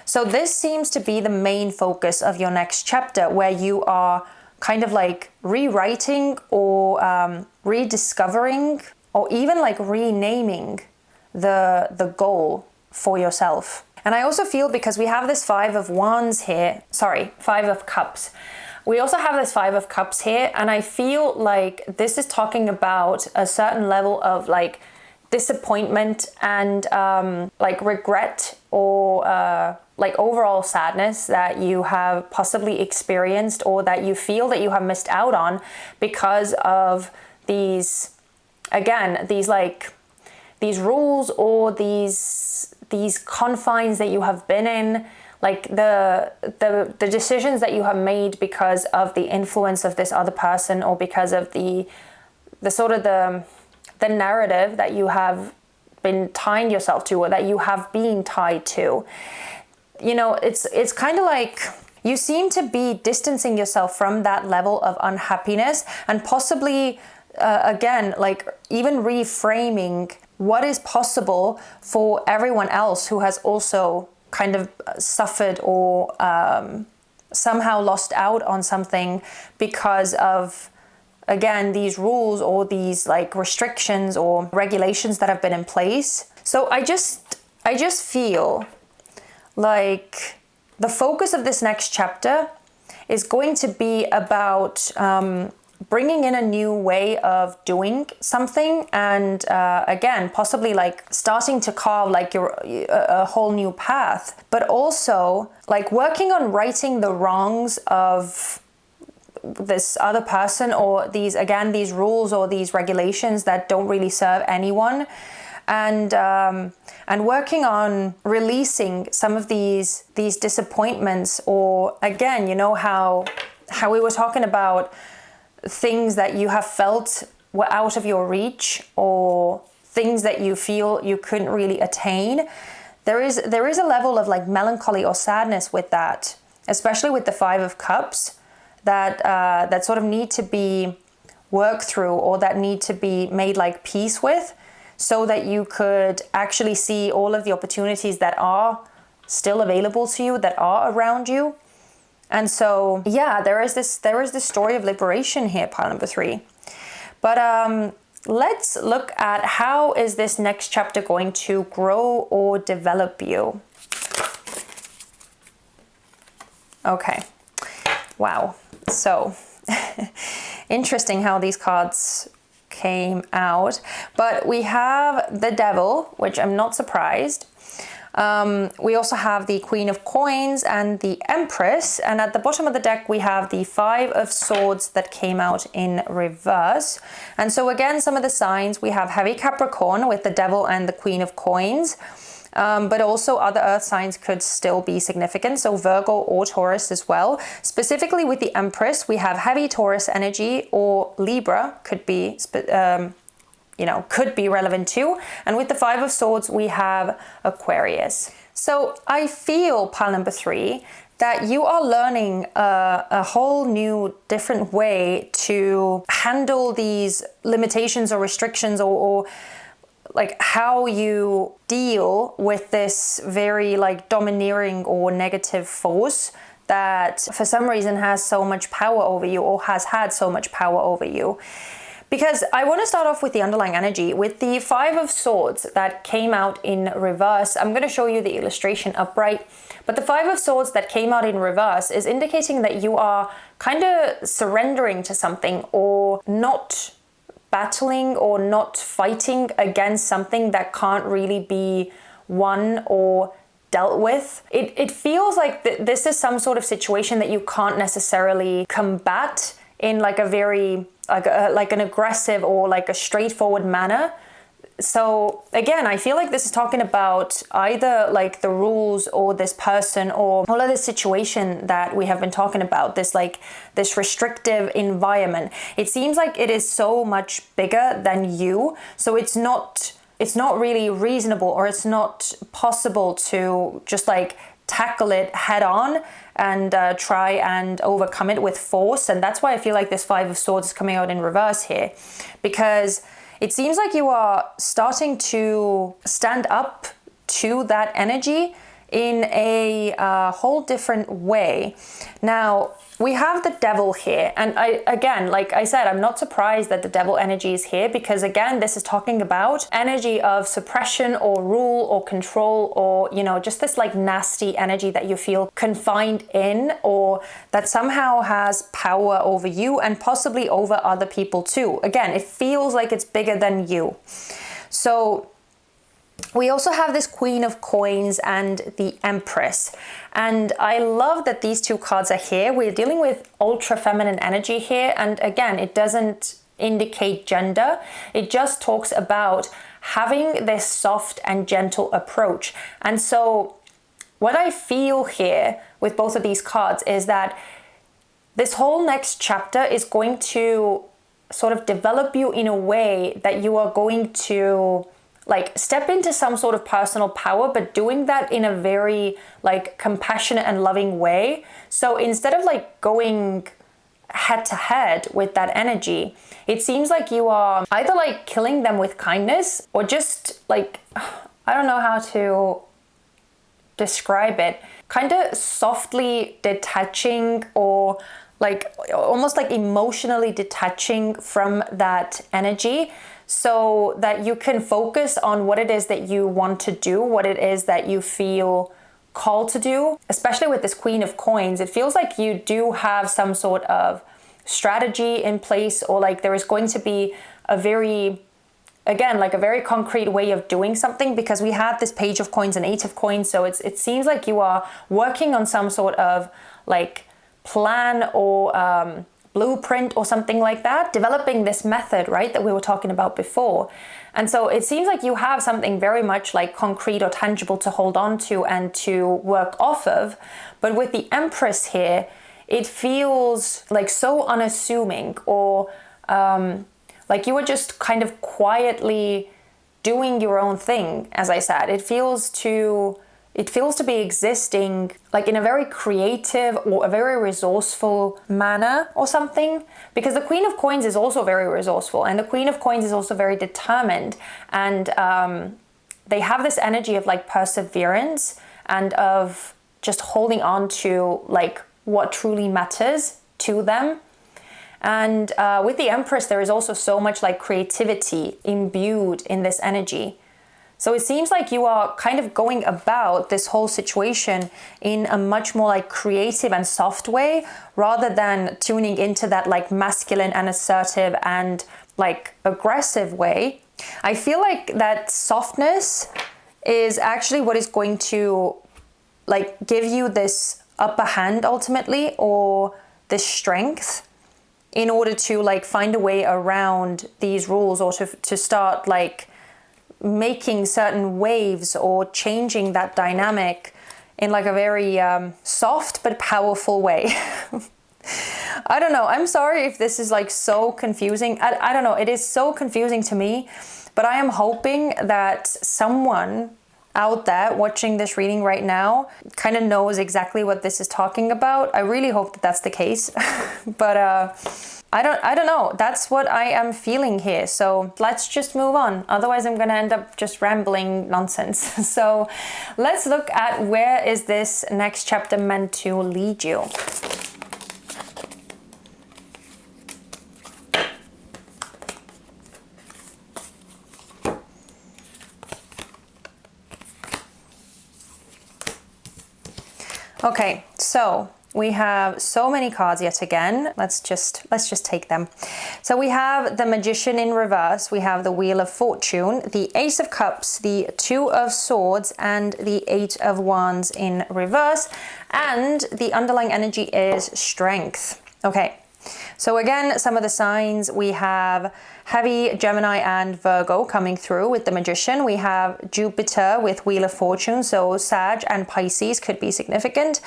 So this seems to be the main focus of your next chapter, where you are kind of like rewriting or rediscovering, or even like renaming the goal for yourself. And I also feel, because we have this 5 of Wands here, 5 of Cups. We also have this 5 of Cups here, and I feel like this is talking about a certain level of like disappointment and like regret, or like overall sadness that you have possibly experienced, or that you feel that you have missed out on because of these, again, these rules or these confines that you have been in, like the decisions that you have made because of the influence of this other person, or because of the sort of the narrative that you have been tying yourself to, or that you have been tied to. You know, it's kind of like you seem to be distancing yourself from that level of unhappiness, and possibly again, like even reframing what is possible for everyone else who has also kind of suffered or somehow lost out on something because of, again, these rules or these like restrictions or regulations that have been in place. So I just feel like the focus of this next chapter is going to be about bringing in a new way of doing something, and again, possibly like starting to carve like a whole new path, but also like working on righting the wrongs of this other person, or these rules or these regulations that don't really serve anyone, and working on releasing some of these disappointments, or again, you know, how we were talking about things that you have felt were out of your reach, or things that you feel you couldn't really attain. There is a level of like melancholy or sadness with that, especially with the Five of Cups, that sort of need to be worked through, or that need to be made like peace with, so that you could actually see all of the opportunities that are still available to you, that are around you. And so, yeah, there is this story of liberation here, pile number 3. But let's look at how is this next chapter going to grow or develop you. Okay. Wow. So interesting how these cards came out. But we have the Devil, which I'm not surprised. We also have the Queen of Coins and the Empress, and at the bottom of the deck we have the Five of Swords that came out in reverse. And so again, some of the signs, we have heavy Capricorn with the Devil and the Queen of Coins, but also other earth signs could still be significant, so Virgo or Taurus as well. Specifically with the Empress, we have heavy Taurus energy, or Libra could be could be relevant too. And with the Five of Swords, we have Aquarius. So I feel, pile number 3, that you are learning a whole new different way to handle these limitations or restrictions, or like how you deal with this very like domineering or negative force that for some reason has so much power over you, or has had so much power over you. Because I want to start off with the underlying energy. With the Five of Swords that came out in reverse, I'm going to show you the illustration upright, but the Five of Swords that came out in reverse is indicating that you are kind of surrendering to something, or not battling or not fighting against something that can't really be won or dealt with. It feels like this is some sort of situation that you can't necessarily combat in like a very like an aggressive or like a straightforward manner. So again, I feel like this is talking about either like the rules or this person, or all of this situation that we have been talking about, this restrictive environment. It seems like it is so much bigger than you. So it's not really reasonable, or it's not possible to just like tackle it head on and try and overcome it with force. And that's why I feel like this Five of Swords is coming out in reverse here, because it seems like you are starting to stand up to that energy in a whole different way. Now, we have the Devil here. And again, like I said, I'm not surprised that the Devil energy is here, because again, this is talking about energy of suppression or rule or control, or, just this like nasty energy that you feel confined in, or that somehow has power over you and possibly over other people too. Again, it feels like it's bigger than you. So we also have this Queen of Coins and the Empress. And I love that these two cards are here. We're dealing with ultra feminine energy here. And again, it doesn't indicate gender. It just talks about having this soft and gentle approach. And so what I feel here with both of these cards is that this whole next chapter is going to sort of develop you in a way that you are going to like step into some sort of personal power, but doing that in a very like compassionate and loving way. So instead of like going head to head with that energy, it seems like you are either like killing them with kindness, or just like, I don't know how to describe it, kind of softly detaching, or like almost like emotionally detaching from that energy, so that you can focus on what it is that you want to do, what it is that you feel called to do. Especially with this Queen of Coins, it feels like you do have some sort of strategy in place, or like there is going to be a very, again, like a very concrete way of doing something, because we have this Page of Coins and Eight of Coins. So it seems like you are working on some sort of like plan or blueprint or something like that, developing this method, right, that we were talking about before. And so it seems like you have something very much like concrete or tangible to hold on to and to work off of. But with the Empress here, it feels like so unassuming, or like you were just kind of quietly doing your own thing. As I said, it feels to be existing like in a very creative or a very resourceful manner or something, because the Queen of Coins is also very resourceful, and the Queen of Coins is also very determined, and they have this energy of like perseverance and of just holding on to like what truly matters to them. And with the Empress, there is also so much like creativity imbued in this energy. So it seems like you are kind of going about this whole situation in a much more like creative and soft way, rather than tuning into that like masculine and assertive and like aggressive way. I feel like that softness is actually what is going to like give you this upper hand ultimately, or this strength, in order to like find a way around these rules, or to start like making certain waves or changing that dynamic in like a very soft but powerful way. I don't know. I'm sorry if this is like so confusing. I don't know. It is so confusing to me, but I am hoping that someone out there watching this reading right now kind of knows exactly what this is talking about. I really hope that that's the case. But I don't know. That's what I am feeling here. So let's just move on. Otherwise, I'm going to end up just rambling nonsense. So let's look at where is this next chapter meant to lead you. Okay, so we have so many cards yet again. Let's just take them. So we have the Magician in reverse, we have the Wheel of Fortune, the Ace of Cups, the Two of Swords, and the Eight of Wands in reverse. And the underlying energy is Strength. Okay, so again, some of the signs, we have heavy Gemini and Virgo coming through with the Magician. We have Jupiter with Wheel of Fortune, so Sag and Pisces could be significant.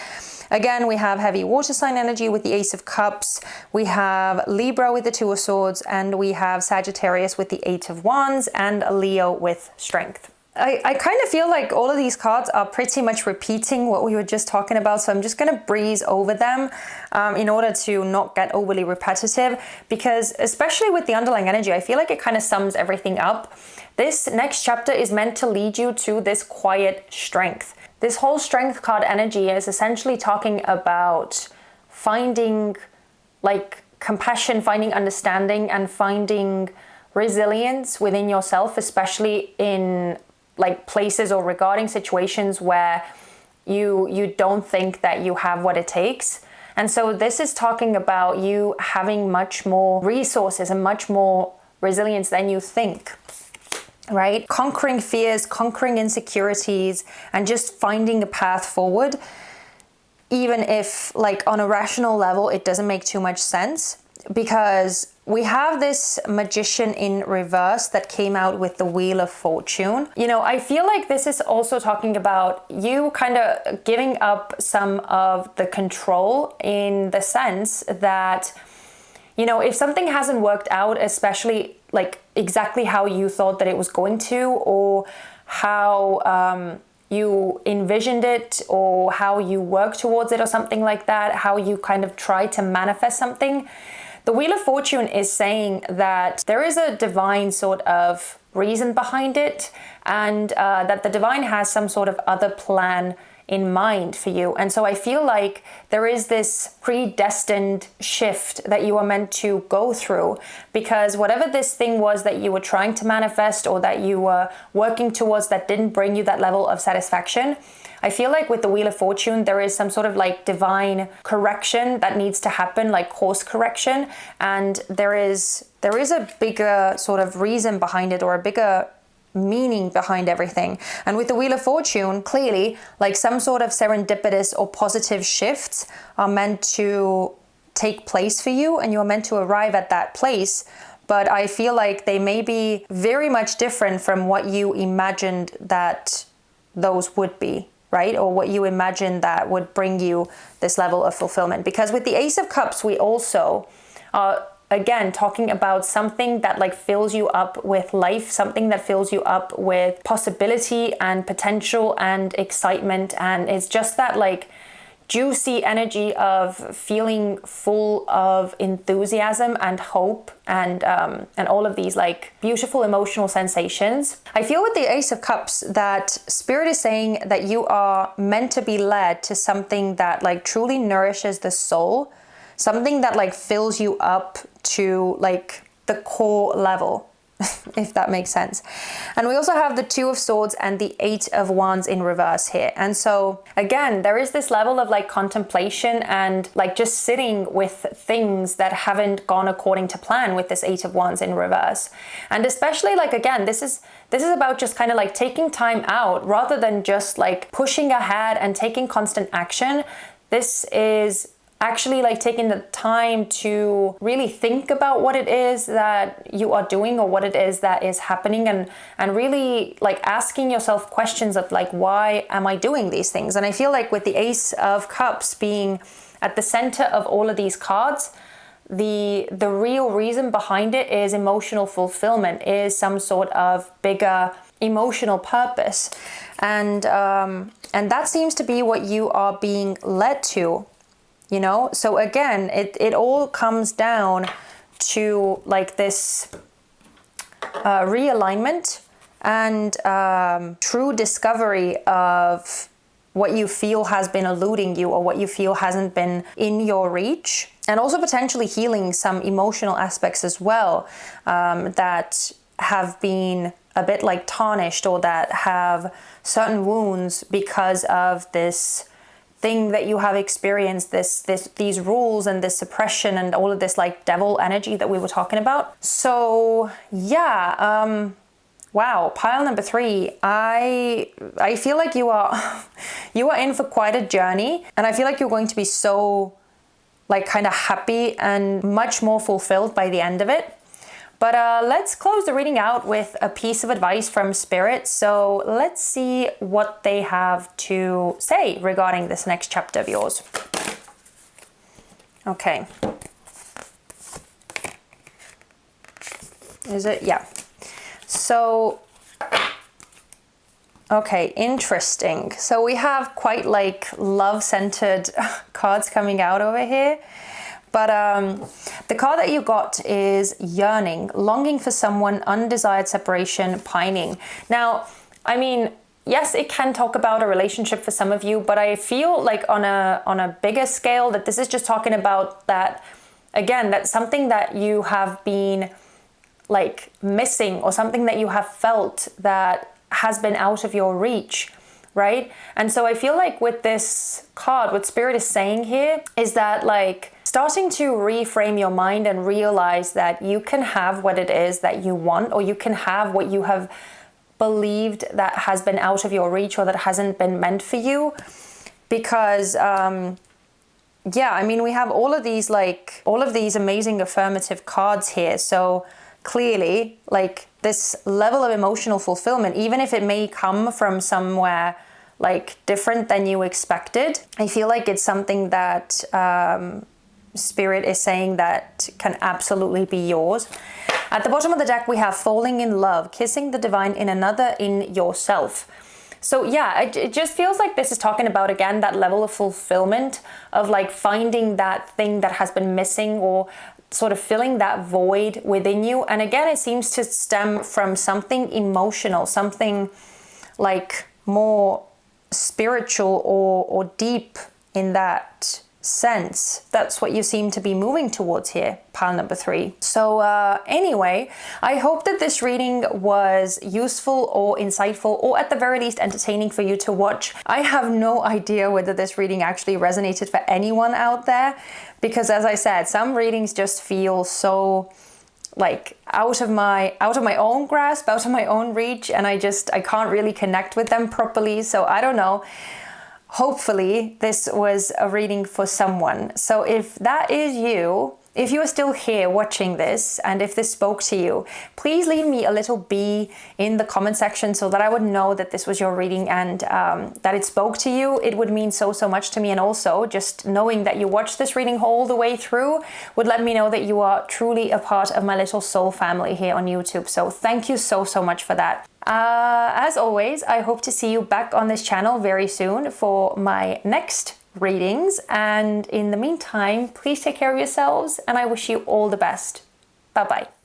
Again, we have heavy water sign energy with the Ace of Cups. We have Libra with the Two of Swords, and we have Sagittarius with the Eight of Wands, and Leo with Strength. I kind of feel like all of these cards are pretty much repeating what we were just talking about, so I'm just going to breeze over them in order to not get overly repetitive, because especially with the underlying energy, I feel like it kind of sums everything up. This next chapter is meant to lead you to this quiet strength. This whole Strength card energy is essentially talking about finding like compassion, finding understanding, and finding resilience within yourself, especially in like places or regarding situations where you don't think that you have what it takes. And so this is talking about you having much more resources and much more resilience than you think, right? Conquering fears, conquering insecurities, and just finding a path forward, even if like on a rational level it doesn't make too much sense. Because we have this Magician in reverse that came out with the Wheel of Fortune. You know, I feel like this is also talking about you kind of giving up some of the control, in the sense that, you know, if something hasn't worked out, especially like exactly how you thought that it was going to, or how you envisioned it, or how you work towards it, or something like that, how you kind of try to manifest something. The Wheel of Fortune is saying that there is a divine sort of reason behind it, and that the divine has some sort of other plan in mind for you. And so I feel like there is this predestined shift that you are meant to go through, because whatever this thing was that you were trying to manifest or that you were working towards that didn't bring you that level of satisfaction, I feel like with the Wheel of Fortune, there is some sort of like divine correction that needs to happen, like course correction. And there is a bigger sort of reason behind it, or a bigger meaning behind everything. And with the Wheel of Fortune, clearly, like some sort of serendipitous or positive shifts are meant to take place for you, and you're meant to arrive at that place. But I feel like they may be very much different from what you imagined that those would be, right? Or what you imagined that would bring you this level of fulfillment. Because with the Ace of Cups, we also are again talking about something that like fills you up with life, something that fills you up with possibility and potential and excitement. And it's just that like juicy energy of feeling full of enthusiasm and hope and all of these like beautiful emotional sensations. I feel with the Ace of Cups that Spirit is saying that you are meant to be led to something that like truly nourishes the soul, something that like fills you up to like the core level, if that makes sense. And we also have the Two of Swords and the Eight of Wands in reverse here. And so again, there is this level of like contemplation and like just sitting with things that haven't gone according to plan with this Eight of Wands in reverse. And especially like, again, this is about just kind of like taking time out rather than just like pushing ahead and taking constant action. This is actually like taking the time to really think about what it is that you are doing or what it is that is happening, and really like asking yourself questions of like, why am I doing these things? And I feel like with the Ace of Cups being at the center of all of these cards, the real reason behind it is emotional fulfillment, is some sort of bigger emotional purpose. And that seems to be what you are being led to. You know, so again, it all comes down to like this realignment and true discovery of what you feel has been eluding you or what you feel hasn't been in your reach, and also potentially healing some emotional aspects as well that have been a bit like tarnished, or that have certain wounds because of this thing that you have experienced, these rules and this suppression and all of this like devil energy that we were talking about. So yeah, wow, pile number 3. I feel like you are in for quite a journey, and I feel like you're going to be so like kind of happy and much more fulfilled by the end of it. But let's close the reading out with a piece of advice from Spirit. So let's see what they have to say regarding this next chapter of yours. Okay. Is it? Yeah. So, okay, interesting. So we have quite like love-centered cards coming out over here. But the card that you got is yearning, longing for someone, undesired separation, pining. Now, I mean, yes, it can talk about a relationship for some of you, but I feel like on a bigger scale that this is just talking about that, again, that's something that you have been like missing, or something that you have felt that has been out of your reach, right? And so I feel like with this card, what Spirit is saying here is that like starting to reframe your mind and realize that you can have what it is that you want, or you can have what you have believed that has been out of your reach or that hasn't been meant for you. Because yeah, I mean, we have all of these amazing affirmative cards here. So clearly, like this level of emotional fulfillment, even if it may come from somewhere like different than you expected, I feel like it's something that Spirit is saying that can absolutely be yours. At the bottom of the deck, we have falling in love, kissing the divine in another, in yourself. So yeah, it just feels like this is talking about, again, that level of fulfillment of like finding that thing that has been missing, or sort of filling that void within you. And again, it seems to stem from something emotional, something like more spiritual or deep in that sense. That's what you seem to be moving towards here, pile number 3. So anyway, I hope that this reading was useful or insightful, or at the very least entertaining for you to watch. I have no idea whether this reading actually resonated for anyone out there, because as I said, some readings just feel so like out of my own grasp, out of my own reach, and I can't really connect with them properly. So I don't know. Hopefully this was a reading for someone. So if that is you, if you are still here watching this, and if this spoke to you, please leave me a little B in the comment section so that I would know that this was your reading and that it spoke to you. It would mean so much to me. And also just knowing that you watched this reading all the way through would let me know that you are truly a part of my little soul family here on YouTube. So thank you so much for that. As always, I hope to see you back on this channel very soon for my next readings, and in the meantime, please take care of yourselves, and I wish you all the best. Bye bye.